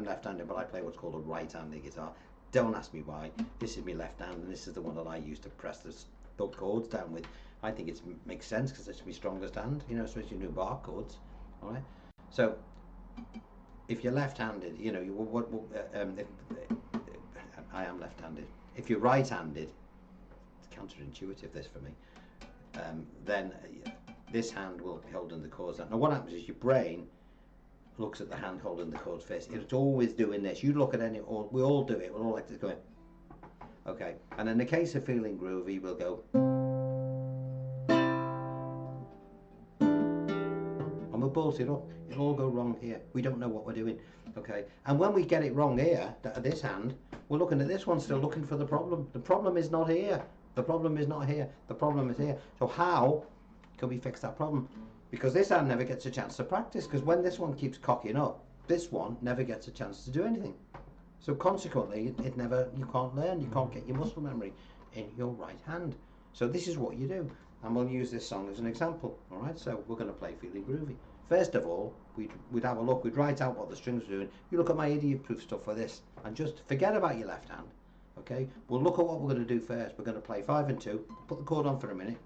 left-handed, but I play what's called a right-handed guitar. Don't ask me why. This is my left hand, and this is the one that I use to press the chords down with. I think it makes sense because it's my strongest hand, especially new bar chords. All right. So if you're left-handed, I am left-handed. If you're right-handed, it's counterintuitive this for me. Then this hand will be holding the chords down. Now what happens is your brain looks at the hand holding the chords first. It's always doing this. You look at we all do it. We're all like this going, okay. And in the case of Feeling Groovy, we'll go, and we'll balls it up. It'll all go wrong here. We don't know what we're doing, okay. And when we get it wrong here, this hand, we're looking at this one still looking for the problem. The problem is not here. The problem is not here. The problem is here. So how can we fix that problem? Because this hand never gets a chance to practice, because when this one keeps cocking up, this one never gets a chance to do anything. So consequently, you can't learn, you can't get your muscle memory in your right hand. So this is what you do, and we'll use this song as an example. All right, so we're going to play Feeling Groovy. First of all, we'd have a look, we'd write out what the strings are doing. You look at my idiot-proof stuff for this, and just forget about your left hand. Okay, we'll look at what we're going to do first. We're going to play 5 and 2, put the chord on for a minute,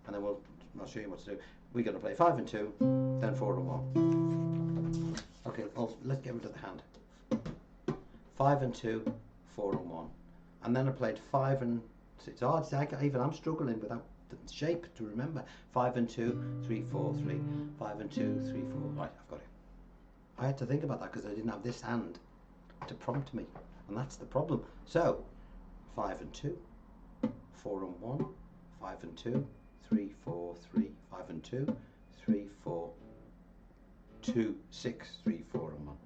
and then I'll show you what to do. We're going to play 5 and 2, then 4 and 1. Okay, let's get rid of the hand. 5 and 2, 4 and 1. And then I played 5 and 6. Oh, even I'm struggling without the shape to remember. 5 and 2, 3, 4, 3. 5 and 2, 3, 4. Right, I've got it. I had to think about that because I didn't have this hand to prompt me. And that's the problem. So, 5 and 2, 4 and 1, 5 and 2, 3, 4, 3, 5 and 2, 3, 4, 2, 6, 3, 4 and 1.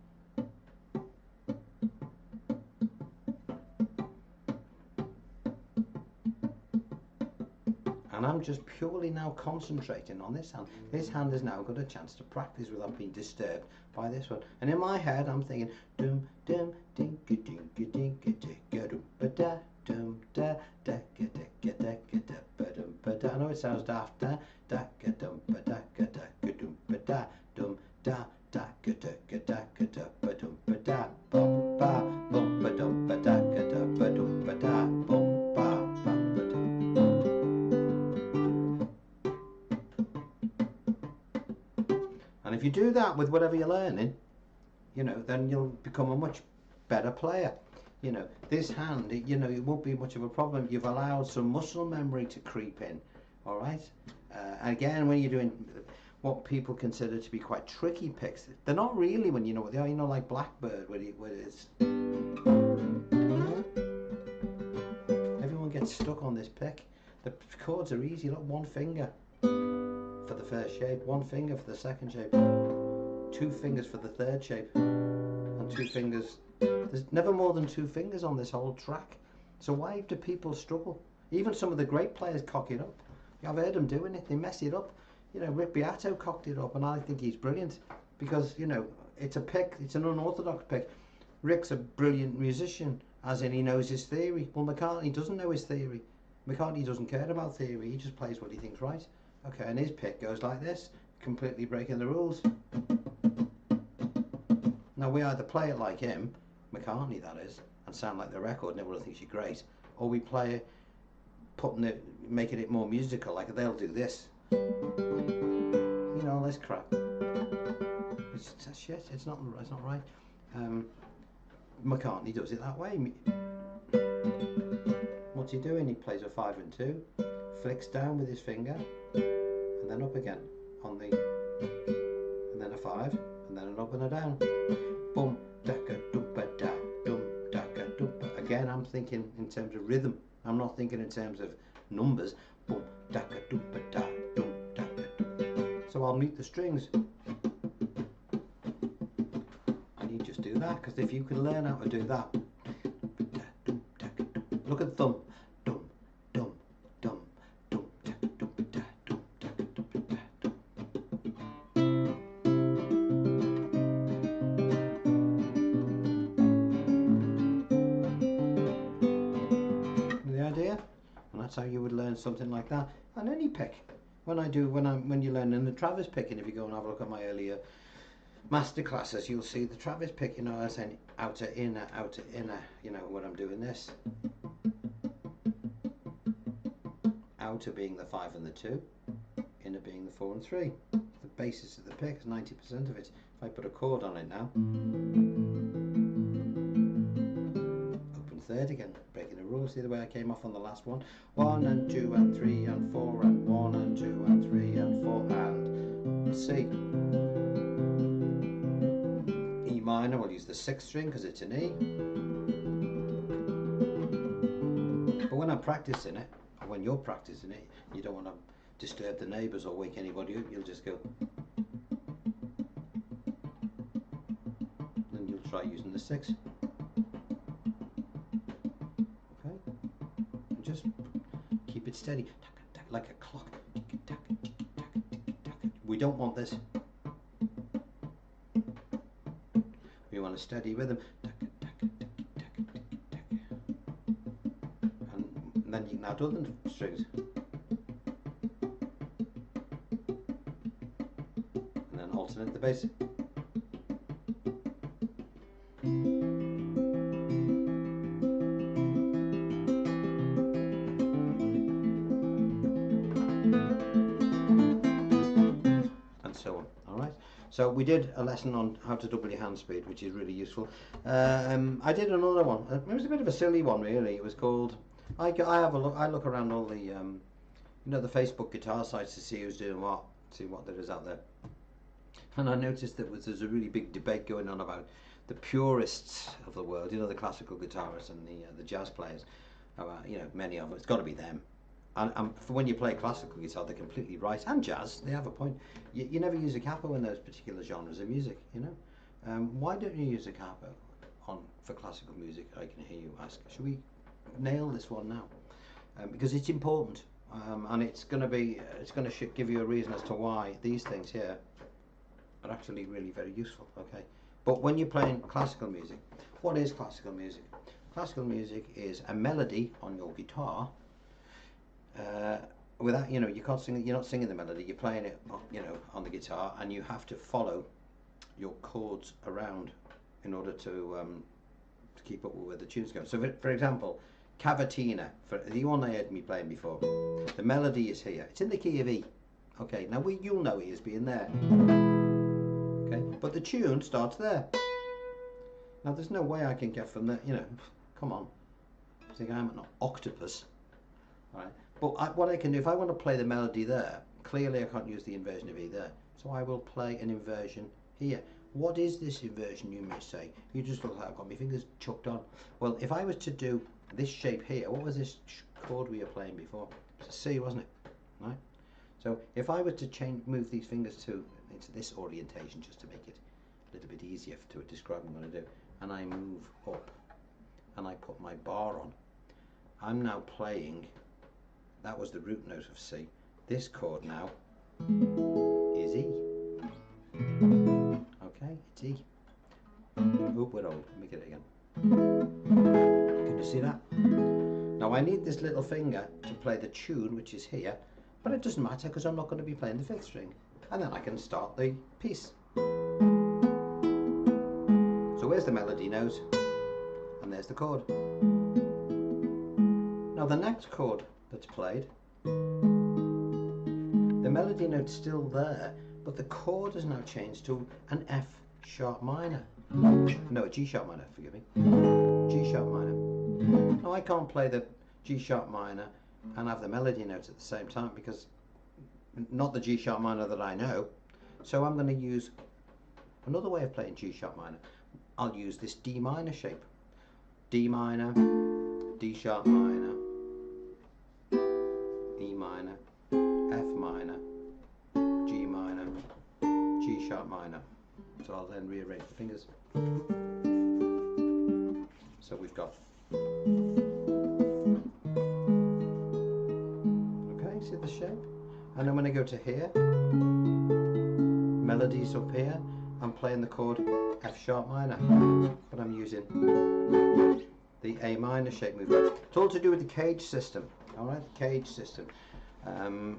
And I'm just purely now concentrating on this hand. This hand has now got a chance to practice without being disturbed by this one. And in my head, I'm thinking, dum dum dinka dinka dinka dinka dum ba da dum da da ga da ga da ga da ba dum ba da. I know it sounds daft, da da ga dum ba da ga dum ba da dum da da ga da ba dum ba da bum ba bum ba dum ba da ga da ba dum ba da bum ba ba ba dum. And if you do that with whatever you're learning, you know, then you'll become a much better player. You know, this hand, you know, it won't be much of a problem. You've allowed some muscle memory to creep in, all right? Again, when you're doing what people consider to be quite tricky picks, they're not really when you know what they are. You know, like Blackbird, where it's... Everyone gets stuck on this pick. The chords are easy. Look, one finger for the first shape, one finger for the second shape, two fingers for the third shape, and two fingers. There's never more than two fingers on this whole track. So why do people struggle? Even some of the great players cock it up. I've heard them doing it. They mess it up. You know, Rick Beato cocked it up, and I think he's brilliant because, you know, it's a pick. It's an unorthodox pick. Rick's a brilliant musician, as in he knows his theory. Well, McCartney doesn't know his theory. McCartney doesn't care about theory. He just plays what he thinks right. Okay, and his pick goes like this, completely breaking the rules. Now, we either play it like him, McCartney that is, and sound like the record and everyone thinks you're great, or we play it, making it more musical, like they'll do this. You know, all this crap. It's shit. It's not right. McCartney does it that way. What's he doing? He plays a 5 and 2, flicks down with his finger, and then up again on the, and then a 5, and then an up and a down. Boom, daka dumpa da, dum daka dumpa. Again, I'm thinking in terms of rhythm. I'm not thinking in terms of numbers. Boom, daka dumpa da, dum daka dumpa. So I'll mute the strings. And you just do that, because if you can learn how to do that, look at the thumb. That's how you would learn something like that. And any pick. When you learn in the Travis picking, if you go and have a look at my earlier master classes, you'll see the Travis pick, you know, I was saying outer, inner, you know, when I'm doing this. Outer being the 5 and the 2, inner being the 4 and 3. The basis of the pick is 90% of it. If I put a chord on it now, open third again, breaking the rules. See the way I came off on the last one? 1 and 2 and 3 and 4 and 1 and 2 and 3 and 4 and C. E minor, we'll use the 6th string because it's an E. But when I'm practicing it, or when you're practicing it, you don't want to disturb the neighbours or wake anybody up. You'll just go. Then you'll try using the 6. Just keep it steady, like a clock. We don't want this. We want a steady rhythm. And then you can add other strings. And then alternate the bass. So we did a lesson on how to double your hand speed, which is really useful. I did another one. It was a bit of a silly one, really. It was called. I have a look. I look around all the, you know, the Facebook guitar sites to see who's doing what, see what there is out there. And I noticed that there's a really big debate going on about the purists of the world. You know, the classical guitarists and the jazz players. You know, many of them. It's got to be them. And for when you play classical guitar, they're completely right. And jazz, they have a point. You never use a capo in those particular genres of music, you know. Why don't you use a capo for classical music? I can hear you ask. Should we nail this one now? Because it's important, and it's going to give you a reason as to why these things here are actually really very useful. Okay. But when you're playing classical music, what is classical music? Classical music is a melody on your guitar. Without, you know, you can't sing. You're not singing the melody. You're playing it, you know, on the guitar, and you have to follow your chords around in order to keep up with where the tune's going. So, for example, Cavatina, for the one I heard me playing before, the melody is here. It's in the key of E. Okay, now you'll know it as being there. but the tune starts there. Now there's no way I can get from there, you know, come on. I think I'm an octopus. All right. But what I can do, if I want to play the melody there, clearly I can't use the inversion of E there. So I will play an inversion here. What is this inversion, you may say? You just look like I've got my fingers chucked on. Well, if I was to do this shape here, what was this chord we were playing before? It's a C, wasn't it? Right. So if I were to move these fingers into this orientation, just to make it a little bit easier to describe what I'm going to do, and I move up and I put my bar on, I'm now playing, that was the root note of C. This chord now is E. Okay, it's E. Oh, we're old. Let me get it again. Can you see that? Now I need this little finger to play the tune, which is here, but it doesn't matter because I'm not going to be playing the fifth string. And then I can start the piece. So where's the melody note? And there's the chord. Now the next chord that's played, the melody note's still there, but the chord has now changed to an F sharp minor. No, a G sharp minor, forgive me. G sharp minor. Now I can't play the G sharp minor and have the melody note at the same time, because not the G sharp minor that I know. So I'm going to use another way of playing G sharp minor. I'll use this D minor shape. D minor, D sharp minor, E minor, F minor, G minor, G sharp minor. So I'll then rearrange the fingers. So we've got, okay, see the shape? And then when I go to here, melodies up here, I'm playing the chord F sharp minor, but I'm using the A minor shape movement. It's all to do with the cage system, alright, the cage system. The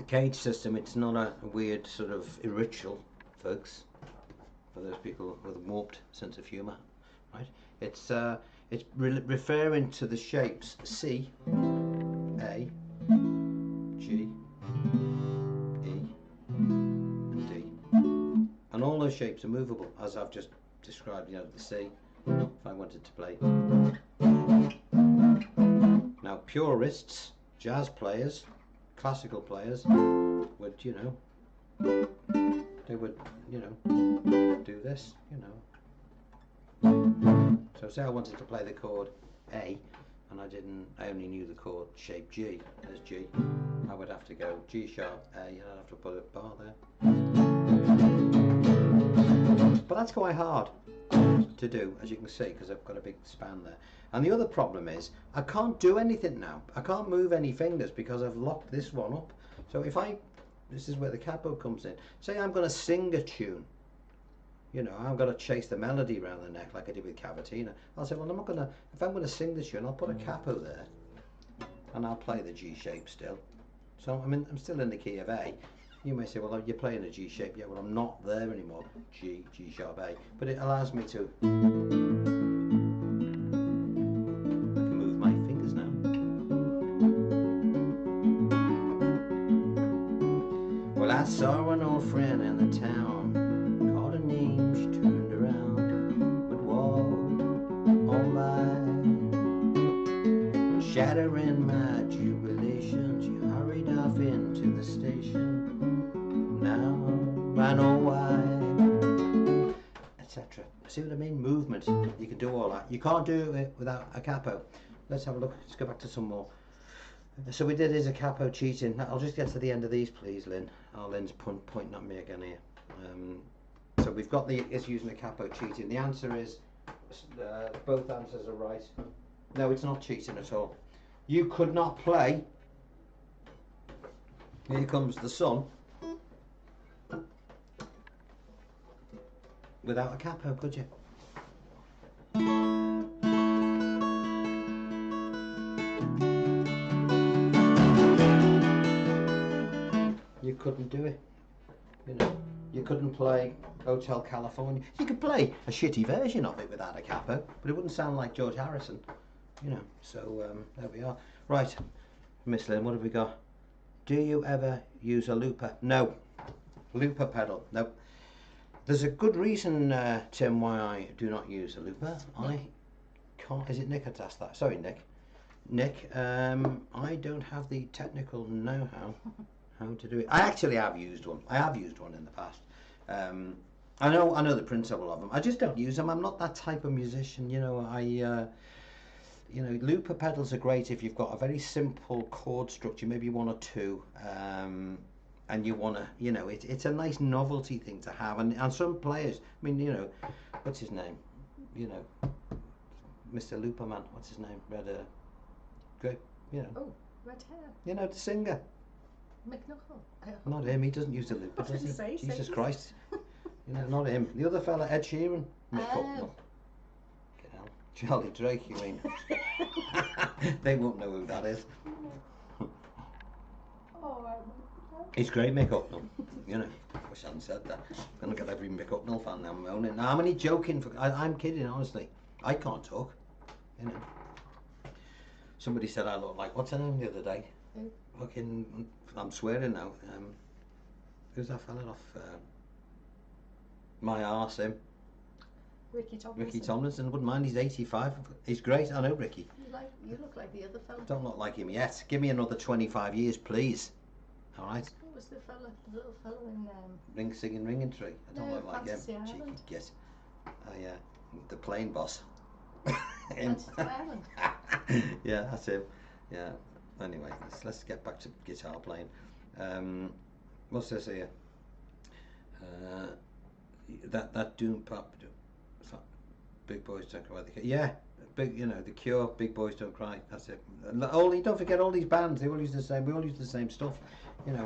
cage system, it's not a weird sort of ritual, folks, for those people with a warped sense of humour, right? It's referring to the shapes C, A, G, E, and D. And all those shapes are movable, as I've just described, you know, the C, if I wanted to play. Now purists, jazz players, classical players would, you know, they would, you know, do this, you know. So say I wanted to play the chord A, and I only knew the chord shape G, as G, I would have to go G sharp A, and I'd have to put a bar there. But that's quite hard to do, as you can see, because I've got a big span there. And the other problem is, I can't do anything now. I can't move any fingers because I've locked this one up. So if this is where the capo comes in. Say I'm going to sing a tune. You know, I'm going to chase the melody around the neck like I did with Cavatina. I'll say, well, if I'm going to sing the tune, I'll put a capo there. And I'll play the G shape still. So, I mean, I'm still in the key of A. You may say, well, you're playing a G shape. Yeah, well, I'm not there anymore. G sharp A. But it allows me to... I can move my fingers now. Well, I saw an old friend in the town, called her name, she turned around, would walk on by, shattering my jubilation. She hurried off into the station. Now I know why, etc. See what I mean? Movement. You can do all that. You can't do it without a capo. Let's have a look. Let's go back to some more. So we did is a capo cheating. Now, I'll just get to the end of these, please, Lynn. Oh, Lynn's pointing at me again here. So we've got it's using a capo cheating. The answer is both answers are right. No, it's not cheating at all. You could not play Here Comes the Sun without a capo, could you? You couldn't do it. You know, you couldn't play Hotel California. You could play a shitty version of it without a capo, but it wouldn't sound like George Harrison. You know, so there we are. Right, Miss Lynn, what have we got? Do you ever use a looper? No. Looper pedal? Nope. There's a good reason, Tim, why I do not use a looper. I can't. Is it Nick that's asked that? Sorry, Nick. Nick, I don't have the technical know-how how to do it. I actually have used one. I have used one in the past. I know the principle of them. I just don't use them. I'm not that type of musician. You know, looper pedals are great if you've got a very simple chord structure, maybe one or two, and you want to, it's a nice novelty thing to have. And some players, I mean, what's his name? Mr. Looperman, what's his name? Great, Oh, red hair. The singer. McNuckle. Not him, he doesn't use the looper, does he? Say, Jesus Christ. Not him. The other fella, Ed Sheeran. McNuckle. Charlie Drake, you mean? They won't know who that is. He's great, Mick Hucknall. Wish I hadn't said that. I'm going to get every Mick Hucknall fan now moaning. No, I'm only joking. I'm kidding, honestly. I can't talk. Somebody said I look like, what's her name the other day? Fucking, I'm swearing now. Who's that fella off My Arse, him? Ricky Tomlinson. Wouldn't mind, he's 85. He's great, I know Ricky. You look like the other fella. Don't look like him yet. Give me another 25 years, please. Alright? What was the little fella in Ringing Tree. I don't look like him. Fantasy Island. Yes. Yeah. The plane boss. Him. Island. Yeah, that's him. Yeah. Anyway, let's get back to guitar playing. What's this here? That doom pop. Big Boys Don't Cry. Yeah, the Cure. Big Boys Don't Cry. That's it. Don't forget all these bands. They all use the same. We all use the same stuff.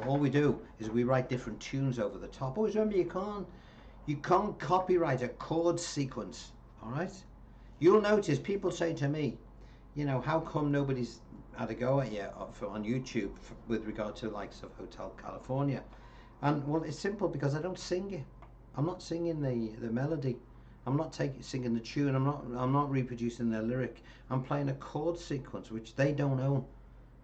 All we do is we write different tunes over the top. Always remember, you can't copyright a chord sequence. All right. You'll notice people say to me, how come nobody's had a go at you on YouTube with regard to the likes of Hotel California? And well, it's simple, because I don't sing it. I'm not singing the melody. I'm not singing the tune. I'm not reproducing their lyric. I'm playing a chord sequence which they don't own.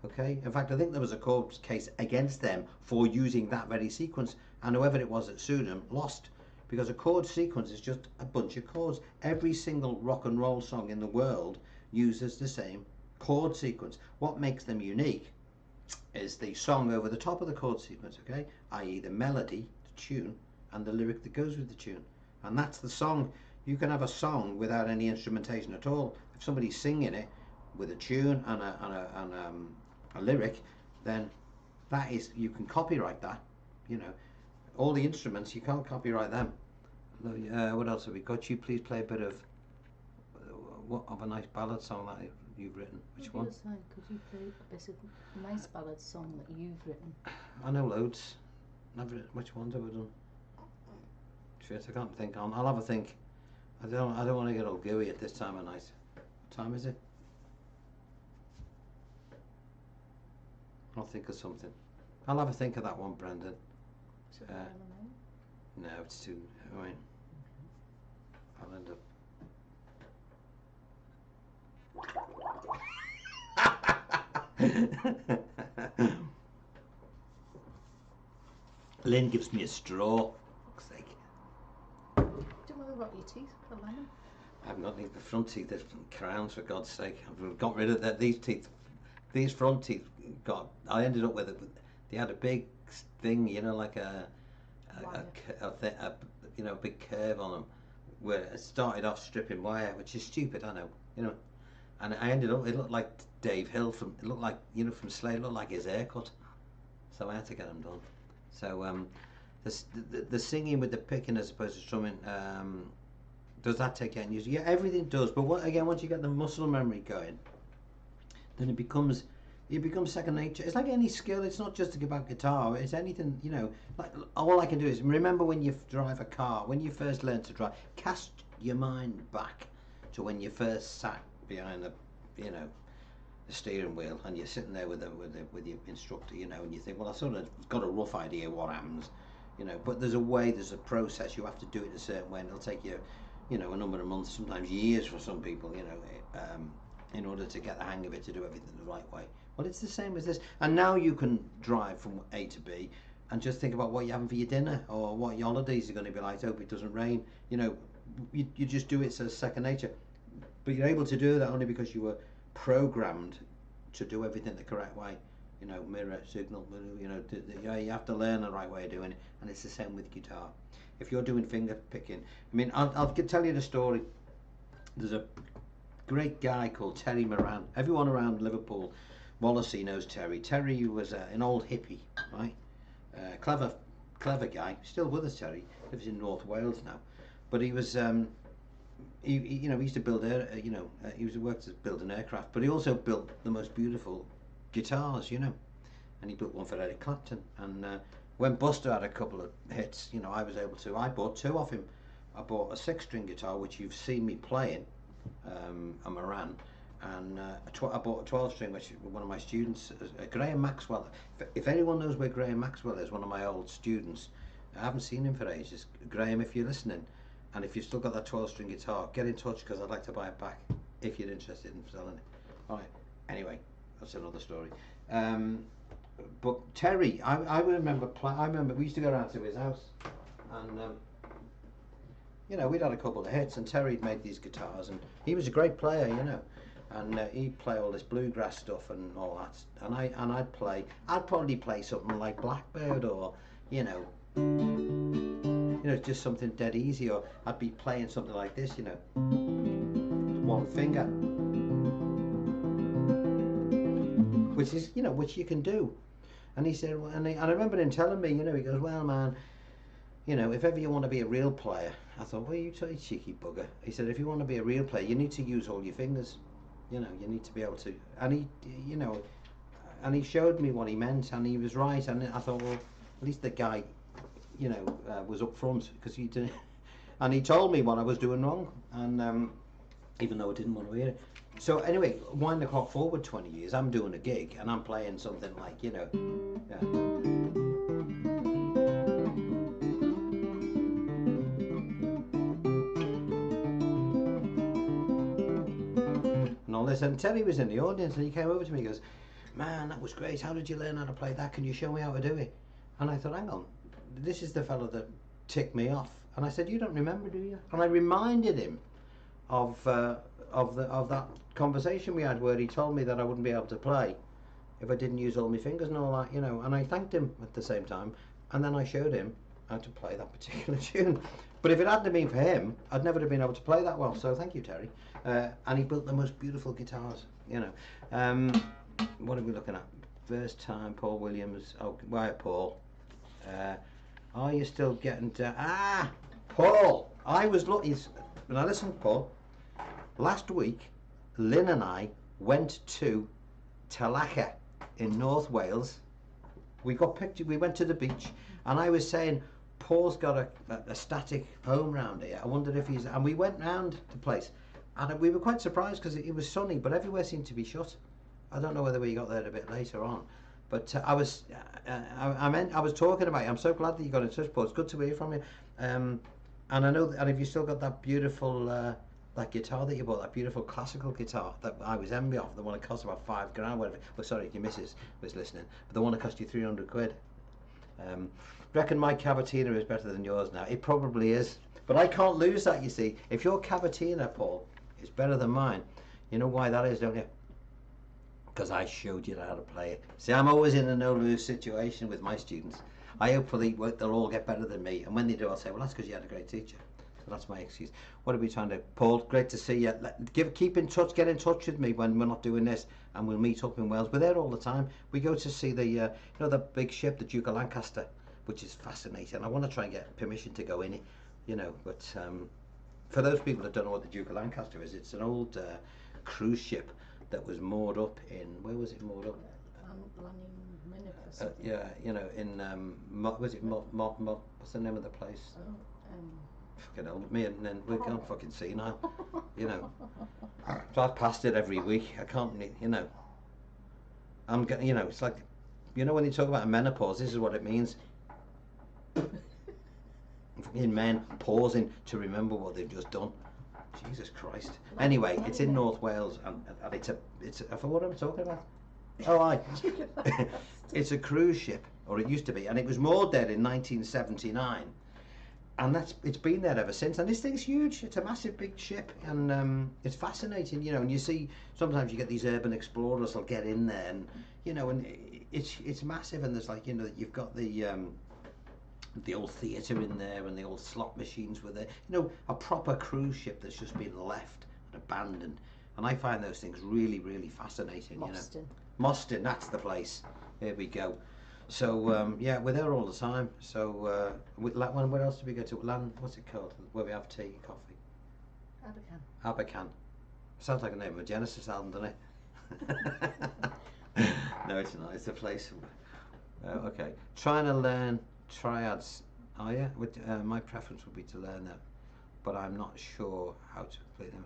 Okay. In fact, I think there was a court case against them for using that very sequence, and whoever it was that sued them lost, because a chord sequence is just a bunch of chords. Every single rock and roll song in the world uses the same chord sequence. What makes them unique is the song over the top of the chord sequence, okay? I.e. the melody, the tune, and the lyric that goes with the tune. And that's the song. You can have a song without any instrumentation at all. If somebody's singing it with a tune and a lyric, then that is, you can copyright that. All the instruments, you can't copyright them. What else have we got? You please play a bit of a nice ballad song that you've written. Which one? Could you play a bit of a nice ballad song that you've written? I know loads. Which ones have I done? Shit, I can't think. I'll have a think. I don't want to get all gooey at this time of night. What time is it? I'll think of something. I'll have a think of that one, Brendan. No, it's too. I'll end up. Lynn gives me a straw. For fuck's sake. Don't want to rot your teeth with a lemon. I haven't got any the front teeth. There's crowns, for God's sake. I've got rid of that. These teeth, these front teeth. God, I ended up with it. They had a big thing, like a big curve on them, where it started off stripping wire, which is stupid, I know, and I ended up, it looked like Dave Hill from Slade, it looked like his haircut, so I had to get them done. So the singing with the picking as opposed to strumming, does that take any use? Yeah, everything does, but once you get the muscle memory going, then it becomes second nature. It's like any skill. It's not just about guitar. It's anything, like all I can do is remember when you drive a car, when you first learned to drive, cast your mind back to when you first sat behind the steering wheel, and you're sitting there with your instructor, and you think, well, I sort of got a rough idea what happens, but there's a process. You have to do it a certain way, and it'll take you, a number of months, sometimes years for some people, in order to get the hang of it, to do everything the right way. Well, it's the same as this. And now you can drive from A to B and just think about what you're having for your dinner or what your holidays are going to be like. Hope it doesn't rain. You know, you just do it as second nature. But you're able to do that only because you were programmed to do everything the correct way. You know, mirror, signal, you know, you have to learn the right way of doing it. And it's the same with guitar. If you're doing finger picking, I mean, I'll tell you the story. There's a great guy called Terry Moran. Everyone around Liverpool, Wallasey knows Terry. Terry was an old hippie, right? Clever guy. Still with us, Terry. Lives in North Wales now. But he was, you know, he used to build he worked to build an aircraft. But he also built the most beautiful guitars, you know. And he built one for Eric Clapton. And when Buster had a couple of hits, you know, I bought two off him. I bought a 6-string guitar, which you've seen me playing, a Moran, and I bought a 12-string, which one of my students, Graham Maxwell. If anyone knows where Graham Maxwell is, one of my old students, I haven't seen him for ages. Graham, if you're listening, and if you've still got that 12-string guitar, get in touch, because I'd like to buy it back if you're interested in selling it. All right. Anyway, that's another story. But Terry, I remember we used to go around to his house, and you know, we'd had a couple of hits, and Terry'd made these guitars, and he was a great player, you know, and he'd play all this bluegrass stuff and all that, and I'd probably play something like Blackbird, or you know, just something dead easy, or I'd be playing something like this, you know, one finger, which is, you know, which you can do. And he said, and I remember him telling me, you know, he goes, well, man, you know, if ever you want to be a real player, I thought, well, you cheeky bugger. He said, if you want to be a real player, you need to use all your fingers. You know, you need to be able to. And he, you know, and he showed me what he meant, and he was right. And I thought, well, at least the guy, you know, was up front, because he did, and he told me what I was doing wrong, and even though I didn't want to hear it. So anyway, wind the clock forward 20 years, I'm doing a gig, and I'm playing something like, you know, and all this, and Terry was in the audience, and he came over to me, he goes, man, that was great, how did you learn how to play that, can you show me how to do it? And I thought, hang on, this is the fellow that ticked me off. And I said, you don't remember, do you? And I reminded him of that conversation we had, where he told me that I wouldn't be able to play if I didn't use all my fingers and all that, you know. And I thanked him at the same time, and then I showed him how to play that particular tune. But if it hadn't been for him, I'd never have been able to play that well. So thank you, Terry. And he built the most beautiful guitars, you know. What are we looking at? First time, Paul Williams. Oh, why Paul? Are you still getting to... Paul! I was looking... Now listen, Paul. Last week, Lynn and I went to Talacha in North Wales. We went to the beach, and I was saying, Paul's got a static home round here. I wondered if and we went round the place, and we were quite surprised because it was sunny, but everywhere seemed to be shut. I don't know whether we got there a bit later on, but I was talking about it. I'm so glad that you got in touch, Paul. It's good to hear from you. And I know, and if you still got that beautiful that guitar that you bought, that beautiful classical guitar that I was envy of, the one that cost about £5,000, whatever. Well, sorry, your missus was listening, but the one that cost you 300 quid. Reckon my Cavatina is better than yours now. It probably is, but I can't lose that, you see. If your Cavatina, Paul, is better than mine, you know why that is, don't you? Because I showed you how to play it. See, I'm always in a no-lose situation with my students. I hopefully they'll all get better than me, and when they do, I'll say, well, that's because you had a great teacher. So that's my excuse. What are we trying to... Paul, great to see you. Keep in touch, get in touch with me when we're not doing this, and we'll meet up in Wales. We're there all the time. We go to see the, you know, the big ship, the Duke of Lancaster, which is fascinating. I want to try and get permission to go in it, you know, but for those people that don't know what the Duke of Lancaster is, it's an old cruise ship that was moored up in... Where was it moored up? Yeah, you know, in was it what's the name of the place? Fucking hell, me and then we can't fucking see now, you know. So I've passed it every week. I can't, you know. I'm getting, you know, it's like, you know, when you talk about menopause, this is what it means. Fucking men pausing to remember what they've just done. Jesus Christ. Anyway, it's in North Wales, and it's I forgot what I'm talking about. Oh, it's a cruise ship, or it used to be, and it was moored there in 1979. And it's been there ever since. And this thing's huge. It's a massive big ship, and it's fascinating, you know. And you see, sometimes you get these urban explorers will get in there, and you know, and it's massive. And there's like, you know, you've got the old theatre in there, and the old slot machines were there. You know, a proper cruise ship that's just been left and abandoned. And I find those things really, really fascinating. Moston. You know, Moston, that's the place. There we go. So yeah, we're there all the time. So where else do we go to? What's it called? Where we have tea and coffee? Abercan. Sounds like a name of a Genesis album, doesn't it? No, it's not. It's a place. Okay. Trying to learn triads. Oh yeah. My preference would be to learn them, but I'm not sure how to play them.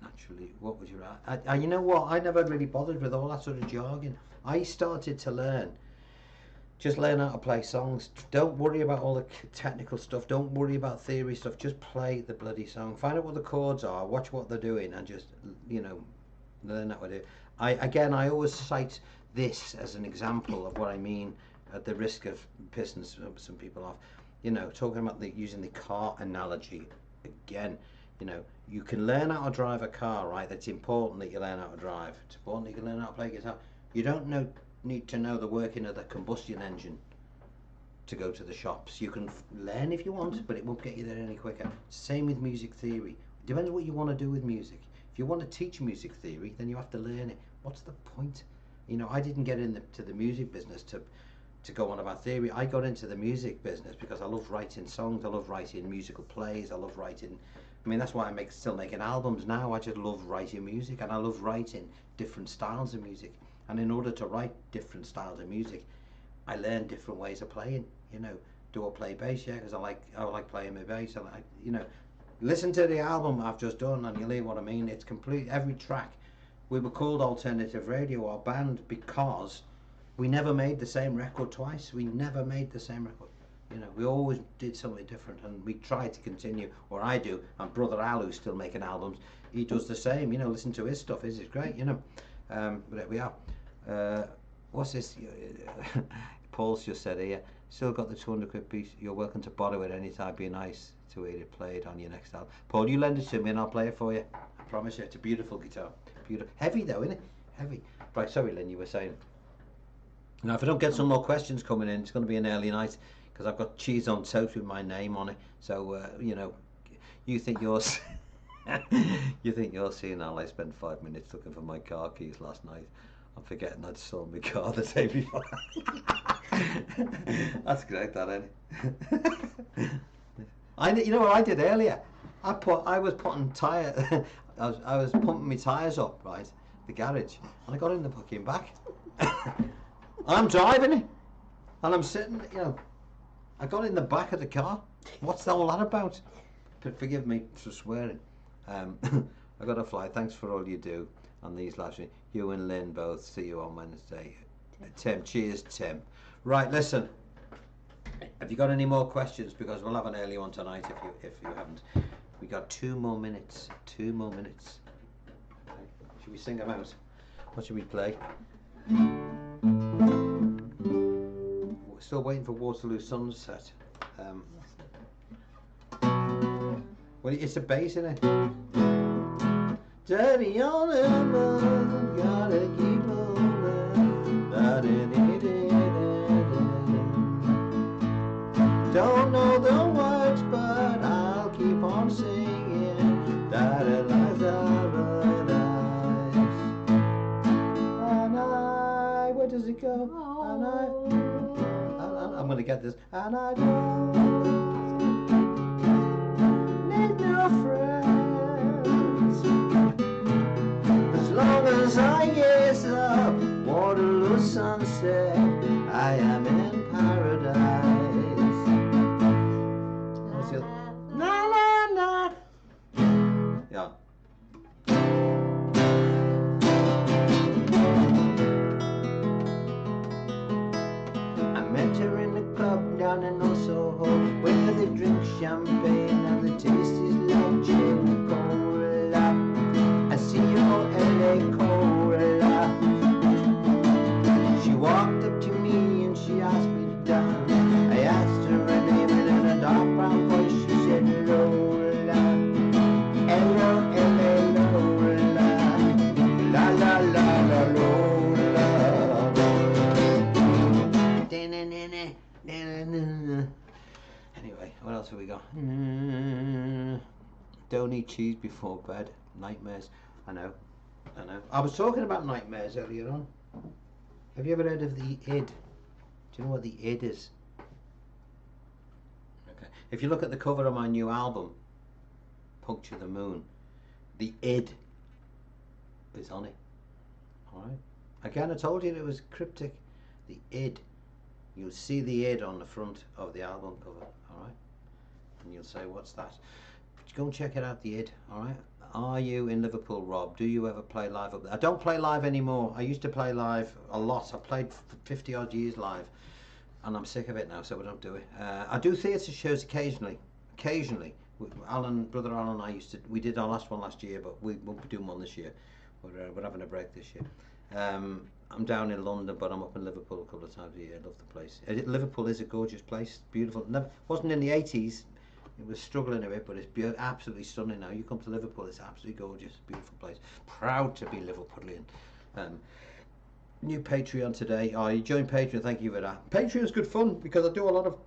Naturally, what would you rather? You know what? I never really bothered with all that sort of jargon. I started to learn. Just learn how to play songs. Don't worry about all the technical stuff. Don't worry about theory stuff. Just play the bloody song. Find out what the chords are. Watch what they're doing, and just, you know, learn how to do it. I always cite this as an example of what I mean, at the risk of pissing some people off. You know, talking about using the car analogy again. You know, you can learn how to drive a car, right? That's important that you learn how to drive. It's important that you can learn how to play guitar. You don't need to know the working of the combustion engine to go to the shops. You can learn if you want, but it won't get you there any quicker. Same with music theory. It depends what you want to do with music. If you want to teach music theory, then you have to learn it. What's the point? You know, I didn't get into the music business to go on about theory. I got into the music business because I love writing songs. I love writing musical plays. I love writing. I mean, that's why I'm still making albums now. I just love writing music, and I love writing different styles of music. And in order to write different styles of music, I learned different ways of playing. You know, do I play bass? Yeah, because I like playing my bass. And you know, listen to the album I've just done, and you'll hear what I mean. It's complete. Every track. We were called Alternative Radio, our band, because we never made the same record twice. We never made the same record. You know, we always did something different, and we tried to continue. Or I do. And brother Al, who's still making albums, he does the same. You know, listen to his stuff. It's great. You know. But there we are. What's this? Paul's just said here, still got the 200 quid piece. You're welcome to borrow it anytime. Be nice to hear it played on your next album. Paul, you lend it to me and I'll play it for you. I promise you. It's a beautiful guitar. Beautiful. Heavy though, isn't it? Heavy. Right, sorry Lynn, you were saying. Now if I don't get some more questions coming in, it's going to be an early night, because I've got cheese on toast with my name on it. So, you know, you think yours... You think you're seeing how I spent 5 minutes looking for my car keys last night. I'm forgetting I'd sold my car the day before. That's great, that, isn't it? You know what I did earlier? I was putting tyre. I was pumping my tyres up, right, the garage, and I got in the fucking back. I'm driving it, and I'm sitting. You know, I got in the back of the car. What's all that about? Forgive me for swearing. I got to fly. Thanks for all you do on these live streams. You and Lynn both. See you on Wednesday. Tim, cheers, Tim. Right, listen. Have you got any more questions? Because we'll have an early one tonight. If you haven't, we got 2 more minutes. 2 more minutes. Should we sing them out? What should we play? We're still waiting for Waterloo Sunset. Well, it's a bass, isn't it? Dirty on the road, gotta keep moving. Don't know the words, but I'll keep on singing. And I, where does it go? And I'm gonna get this. And I don't need no friends, as long as I gaze up Waterloo sunset, I am in paradise. Na na na. Yeah. I'm entering the club down in Soho, where they drink champagne and the taste is like gin cola. I see your LA cola. She walked up Anyway, what else have we got? Don't eat cheese before bed. Nightmares. I know. I was talking about nightmares earlier on. Have you ever heard of the id? Do you know what the id is? Okay. If you look at the cover of my new album, Puncture the Moon, the id is on it. Alright? Again, I told you it was cryptic. The id. You'll see the id on the front of the album cover. Alright? And you'll say, what's that? Go and check it out, the id. Alright? Are you in Liverpool, Rob? Do you ever play live up there? I don't play live anymore. I used to play live a lot. I played 50 odd years live, and I'm sick of it now, so I don't do it. I do theatre shows occasionally. Brother Alan and I we did our last one last year, but we won't be doing one this year. We're having a break this year. I'm down in London, but I'm up in Liverpool a couple of times a year. I love the place. Liverpool is a gorgeous place, beautiful. Wasn't in the 80s. It was struggling a bit, but it's absolutely stunning now. You come to Liverpool, it's absolutely gorgeous, beautiful place. Proud to be Liverpudlian. New Patreon today. Oh, you joined Patreon, thank you for that. Patreon's good fun because I do a lot of,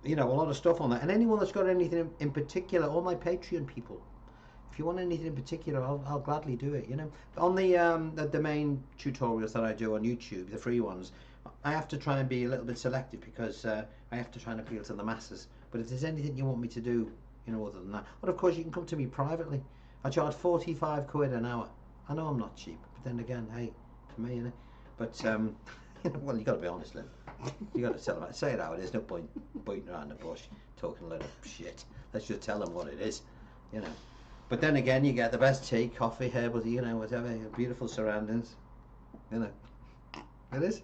a lot of stuff on that. And anyone that's got anything in particular, all my Patreon people, if you want anything in particular, I'll gladly do it. On the main tutorials that I do on YouTube, the free ones, I have to try and be a little bit selective because I have to try and appeal to the masses. But if there's anything you want me to do, other than that, well, of course you can come to me privately. I charge 45 quid an hour. I know I'm not cheap, but then again, hey, for me, innit? But well, you got to be honest, Lynn. You got to tell them, say it how it is. No point beating around the bush, talking a little shit. Let's just tell them what it is, But then again, you get the best tea, coffee, herbal, whatever, beautiful surroundings, It is.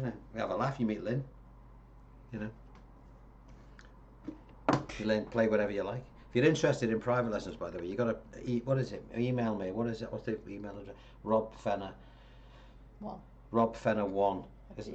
We have a laugh. You meet Lynn, You play whatever you like. If you're interested in private lessons, by the way, you got to what is it? Email me. What is it? What's the email address? Rob Fennah. What? Rob Fennah 1. Is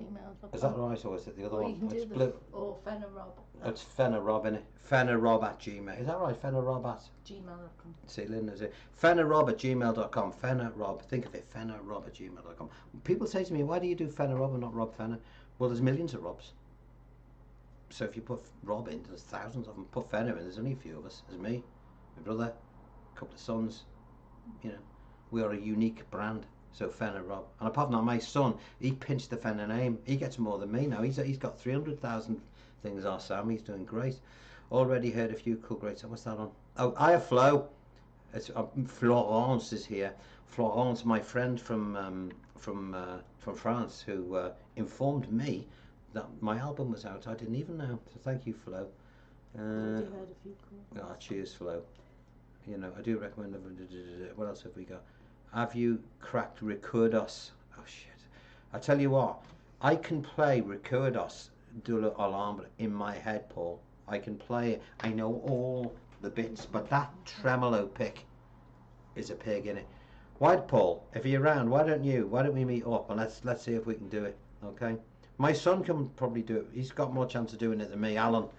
that right, or is it the other one? You can do or Fennah Rob. It's Fennah Rob, innit? Fennah Rob at Gmail. Is that right? Fennah Rob at gmail.com. See, Lynn, is it? Fennah Rob at gmail.com. Fennah Rob. Think of it. Fennah Rob at gmail.com. People say to me, why do you do Fennah Rob and not Rob Fennah? Well, there's millions of Robs. So if you put Rob in, there's thousands of them. Put Fennah in, there's only a few of us. There's me, my brother, a couple of sons. We are a unique brand. So Fennah Rob. And apart from that, my son, he pinched the Fennah name. He gets more than me now. He's got 300,000 things. Our Sam, he's doing great. Already heard a few cool great songs. What's that on? Oh, I have Flo. It's Florence is here. Florence, my friend from France, who informed me that my album was out. I didn't even know. So thank you, Flo. I heard a few cool. Cheers, Flo. I do recommend. What else have we got? Have you cracked Recordos? Oh shit! I tell you what, I can play Recordos de l'Alambre in my head, Paul. I can play it. I know all the bits, but that tremolo pick is a pig in it. Why, Paul? If you're around, why don't we meet up and let's see if we can do it? Okay. My son can probably do it. He's got more chance of doing it than me. Alan,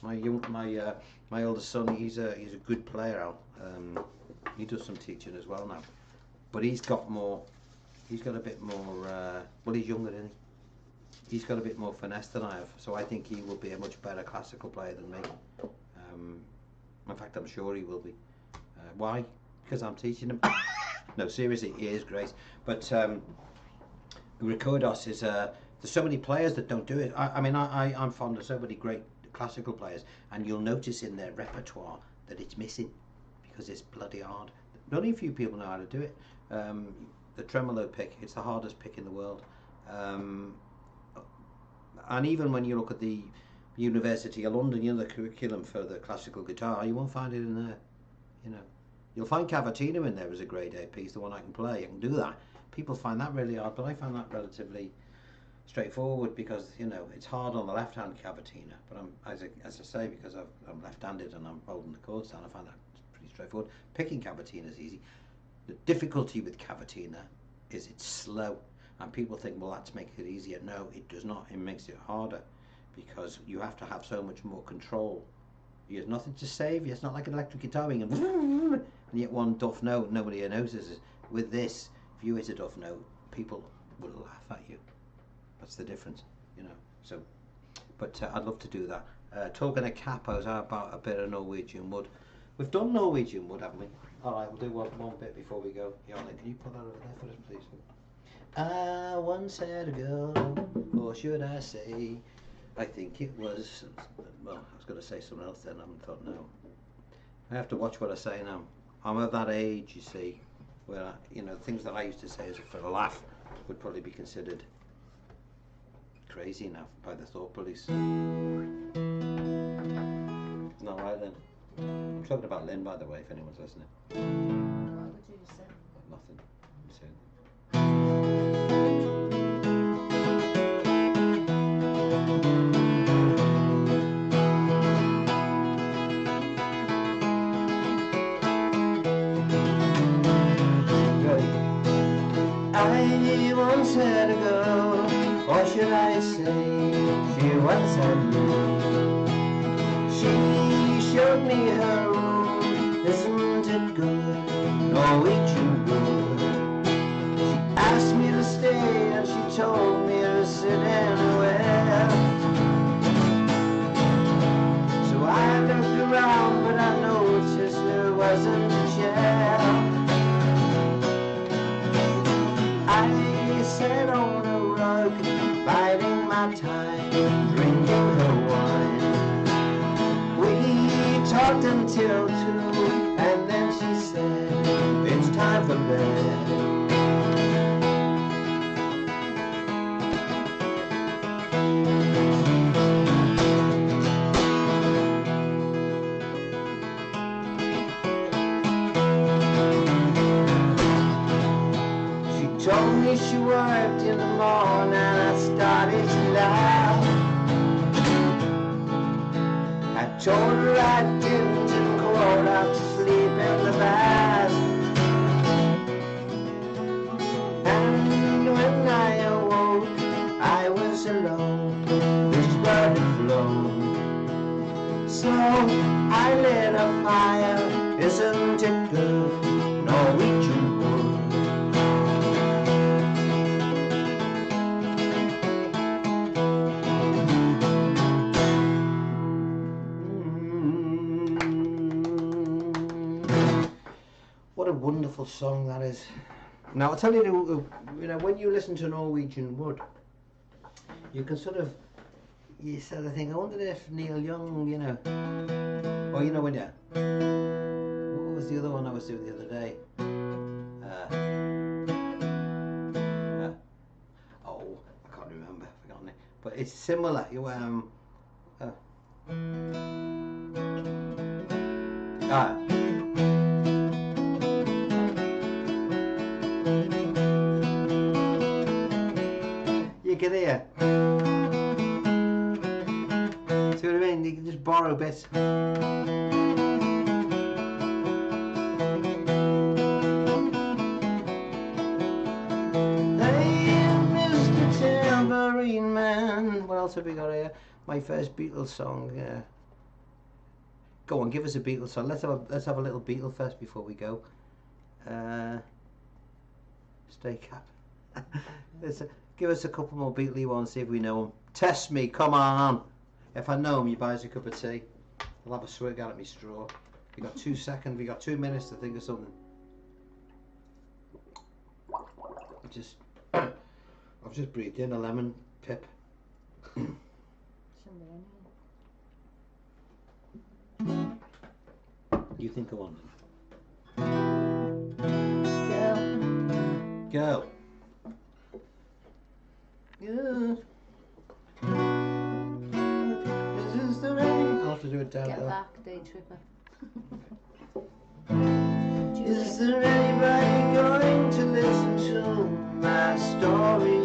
my oldest son, he's a good player. Al. He does some teaching as well now. But he's got a bit more, well, he's younger, isn't he? He's got a bit more finesse than I have, so I think he will be a much better classical player than me. In fact, I'm sure he will be. Why? Because I'm teaching him. No, seriously, he is great. But Recordos is, there's so many players that don't do it. I'm fond of so many great classical players, and you'll notice in their repertoire that it's missing because it's bloody hard. Only a few people know how to do it. The tremolo pick, it's the hardest pick in the world. And even when you look at the University of London, the curriculum for the classical guitar, you won't find it in there. You'll find Cavatina in there as a grade A piece, the one I can play. I can do that. People find that really hard, but I find that relatively straightforward because it's hard on the left-hand Cavatina. But as I say, because I'm left-handed and I'm holding the chords down, I find that pretty straightforward. Picking Cavatina is easy. The difficulty with Cavatina is it's slow, and people think, well, that's making it easier. No, it does not. It makes it harder because you have to have so much more control. You have nothing to save. It's not like an electric guitar and yet one duff note nobody notices. With this, If you hit a duff note, people will laugh at you. That's the difference, you know. So, but I'd love to do that. Talking of capos, how about a bit of Norwegian wood? We've done Norwegian wood, haven't we? All right, we'll do one bit before we go. Yolanda, can you put that over there for us, please? I once had a girl, or should I say, I think it was, well, I was going to say something else then, I haven't thought, no. I have to watch what I say now. I'm of that age, you see, where, you know, things that I used to say as for a laugh would probably be considered crazy now by the thought police. Not right then. I'm talking about Lynn, by the way, if anyone's listening. What would you say? Nothing. I'm saying. I once had a girl, or should I say, she once had me. She showed me her room, isn't it good, Norwegian wood. She asked me to stay and she told me to sit anywhere. So I looked around but I noticed there wasn't a chair. I sat on a rug, biding my time, drinking her wine. We talked until 2, and then she said, it's time for bed. She told me she worked in the morning, I started to laugh. I told her I didn't and crawled out to sleep in the bath. And when I awoke, I was alone, this blood had flown. So I lit a fire, isn't it good, Norwegian wood. What a wonderful song that is. Now I'll tell you, you know, when you listen to Norwegian wood, you can sort of think, I wonder if Neil Young, you know, or you know when what was the other one I was doing the other day? Oh, I can't remember, I've forgotten it. But it's similar. You you can hear. See what I mean? You can just borrow bits. Hey, Mr. Tambourine Man. What else have we got here? My first Beatles song. Go on, give us a Beatles song. Let's have a little Beatle first before we go. Stay cap. Give us a couple more Beatley ones, see if we know them. Test me, come on. If I know them, you buy us a cup of tea. I'll have a swig out of my straw. We got 2 seconds. We got 2 minutes to think of something. I've just breathed in a lemon pip. You think of one? Girl. Yeah. Is the rain? I'll have to do it down. Get back, day tripper. Is there anybody going to listen to my story?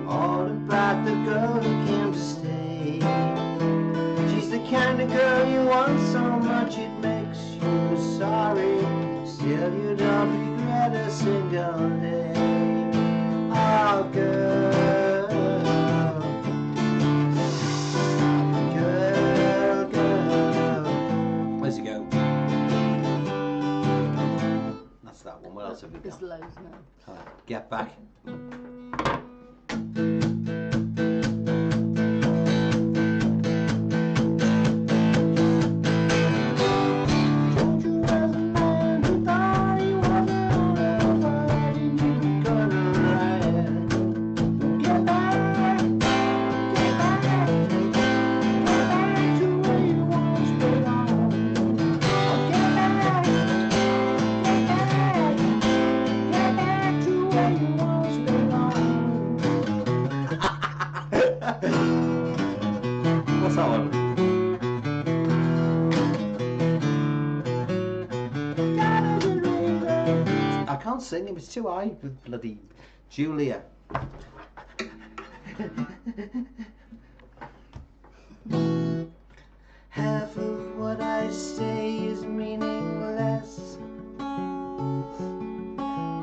All about the girl who came to stay. She's the kind of girl you want so much it makes you sorry. Still you don't regret a single day. Oh girl. Where's he go? That's that one. What else have we got? There's loads now. Get step back. What's that one? I can't sing him, it's too high with bloody Julia. Half of what I say is meaningless,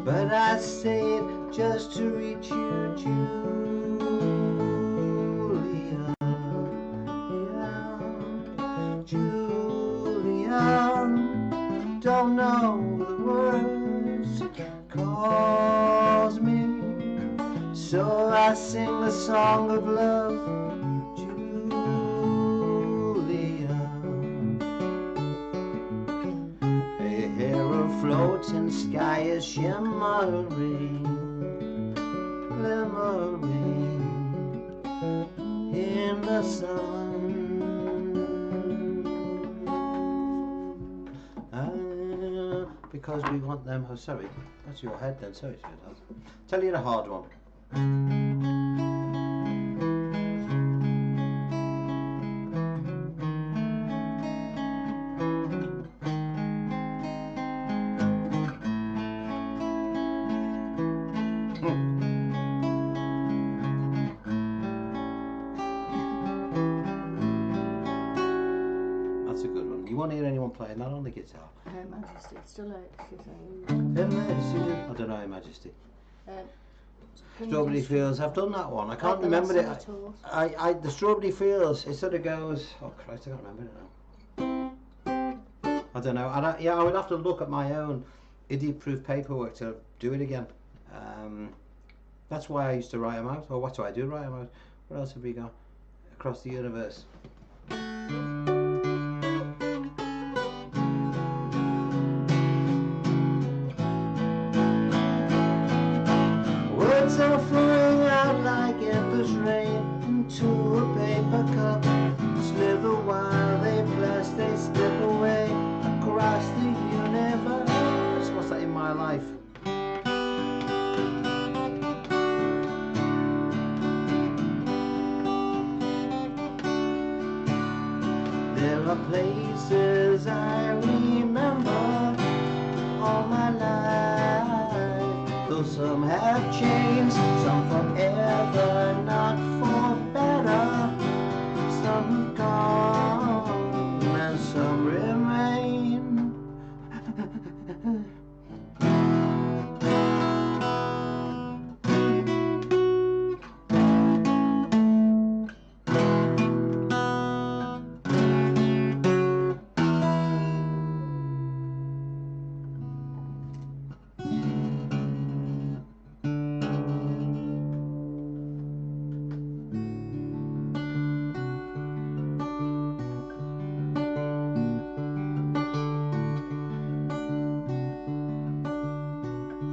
but I say it just to reach you, Julia. Julia, don't know the words, calls me, so I sing a song of love, Julia. A hair afloat in sky is shimmering, glimmering in the sun. Because we want them. Oh, sorry, that's your head then. Sorry, sweetheart. Tell you the hard one. That's a good one. You won't hear anyone playing that on the guitar. Her Majesty, still she's Her Majesty. I don't know Her Majesty. Strawberry Fields. I've done that one. I can't remember it. The Strawberry Fields. It sort of goes. Oh Christ, I can't remember it now. I don't know. I would have to look at my own idiot-proof paperwork to do it again. That's why I used to write them out. Or what do I do? Write them out. What else have we got? Across the Universe. Words are flowing out like endless rain into a paper cup. Slither while they blast, they slip away across the universe. What's that in my life? There are places I remember all my life, though some have changed, some forever, not for better. Some have gone and some remain.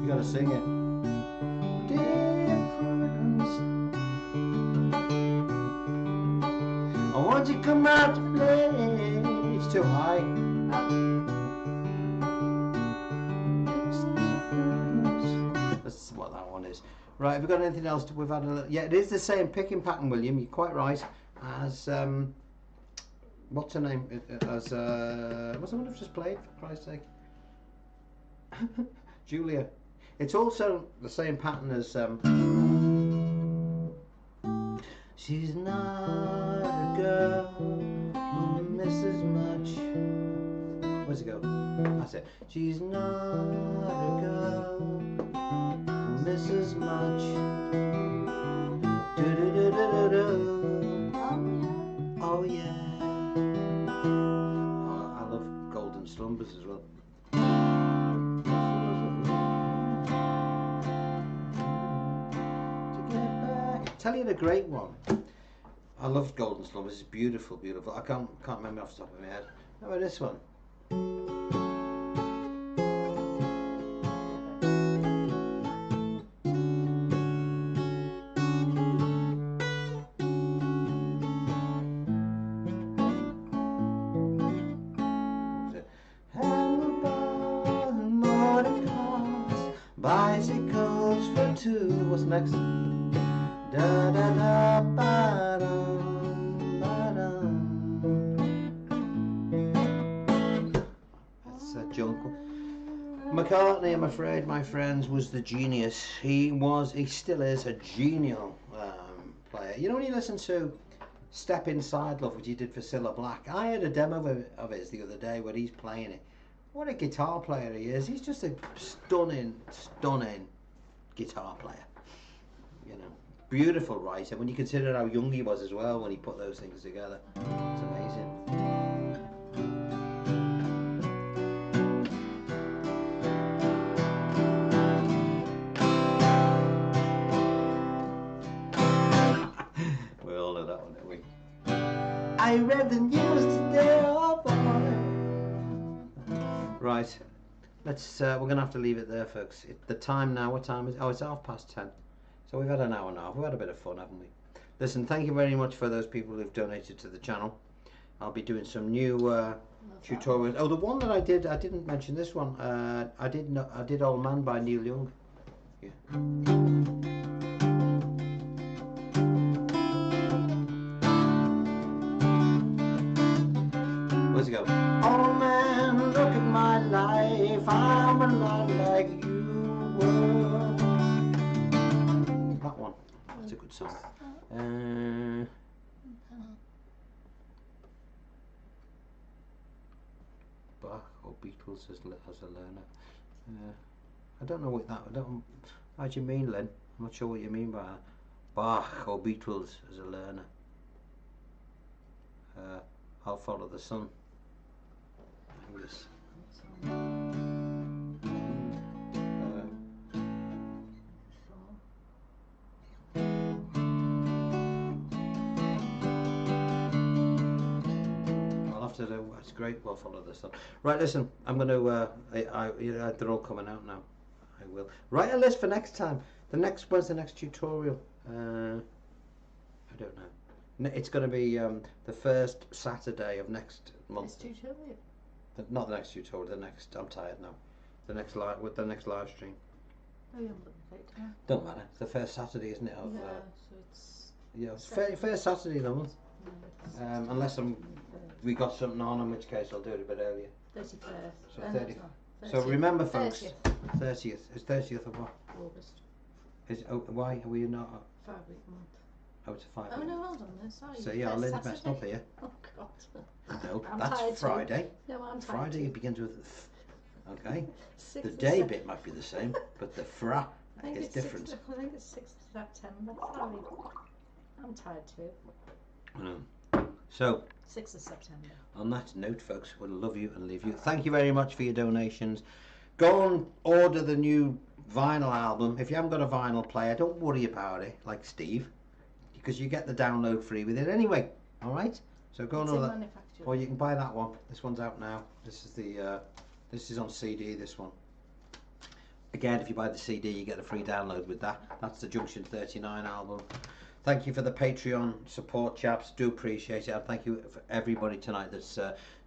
You gotta sing it. Dear Prudence, I want you to come out to play. It's too high. That's what that one is. Right, have we got anything else? We've had a little, yeah, it is the same picking pattern, William. You're quite right. As what's her name? As what's the one I've just played? For Christ's sake, Julia. It's also the same pattern as she's not a girl who misses much. Where's it go? That's it. She's not a girl who misses much. Do-do-do-do-do-do. Oh yeah. Oh, I love Golden Slumbers as well. Tell you the great one. I loved Golden Slumbers. It's beautiful, beautiful. I can't remember off the top of my head. How about this one? Handlebars and motor cars, bicycles for two. What's next? Da da da ba dum ba dum. That's Jungle. McCartney, I'm afraid, my friends, was the genius. He still is a genial player. You know, when you listen to Step Inside Love, which he did for Cilla Black, I had a demo of his the other day where he's playing it. What a guitar player he is. He's just a stunning guitar player. You know, beautiful writer. When you consider how young he was as well when he put those things together, it's amazing. We all know that one, don't we? I read the news today, oh boy. Right, let's. We're gonna have to leave it there, folks. The time now. What time is? Oh, it's 10:30. So we've had an hour and a half. We've had a bit of fun, haven't we? Listen, thank you very much for those people who've donated to the channel. I'll be doing some new tutorials. Oh, the one that I didn't mention this one. I did Old Man by Neil Young. Yeah. Where's it go? Oh man, look at my life. I'm a lot like you were. That one. That's a good song. Bach or Beatles as a learner. I don't know what that. How do you mean, Lynn? I'm not sure what you mean by that. Bach or Beatles as a learner. I'll follow the sun. Yes. I'll have to do. It's great. We'll follow the sun. Right. Listen. I'm going to. They're all coming out now. I will write a list for next time. When's the next tutorial? I don't know. It's going to be the first Saturday of next month. Next tutorial. Not the next tutorial. The next. I'm tired now. The next live stream. Oh, you haven't got the date now. Don't matter. It's the first Saturday, isn't it? Of, Yeah, so it's. Yeah, it's first Saturday of the month. No, unless we got something on, in which case I'll do it a bit earlier. 31st. So 30th. So remember, folks. 30th. It's 30th of what? August. Why are we not? 5 week month. Oh, it's a 5 Oh week. no, hold on there. Sorry. So yeah, Lynn's messed up here. Oh God. No, I'm that's tired Friday. Too. No, I'm tired. Friday too. begins with. Okay. Sixth The of day Sep- bit might be the same, but the fra is different. I think it's 6th of September. Sorry. I'm tired too. I know. So, 6th of September. on that note, folks, we'll love you and leave you. Thank you very much for your donations. Go and order the new vinyl album. If you haven't got a vinyl player, don't worry about it, like Steve, because you get the download free with it anyway. All right. So go and order that, or you can buy that one. This one's out now. This is the this is on CD. This one. Again, if you buy the CD, you get a free download with that. That's the Junction 39 album. Thank you for the Patreon support, chaps. Do appreciate it. And thank you for everybody tonight that's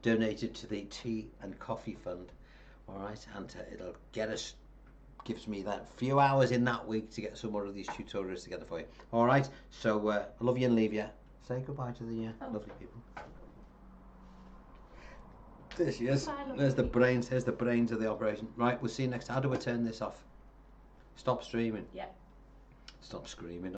donated to the Tea and Coffee Fund. All right, and it'll gives me that few hours in that week to get some more of these tutorials together for you. All right, so I love you and leave you. Say goodbye to the lovely people. There she is. There's the brains. Here's the brains of the operation. Right, we'll see you next time. How do I turn this off? Stop streaming. Yeah. Stop screaming.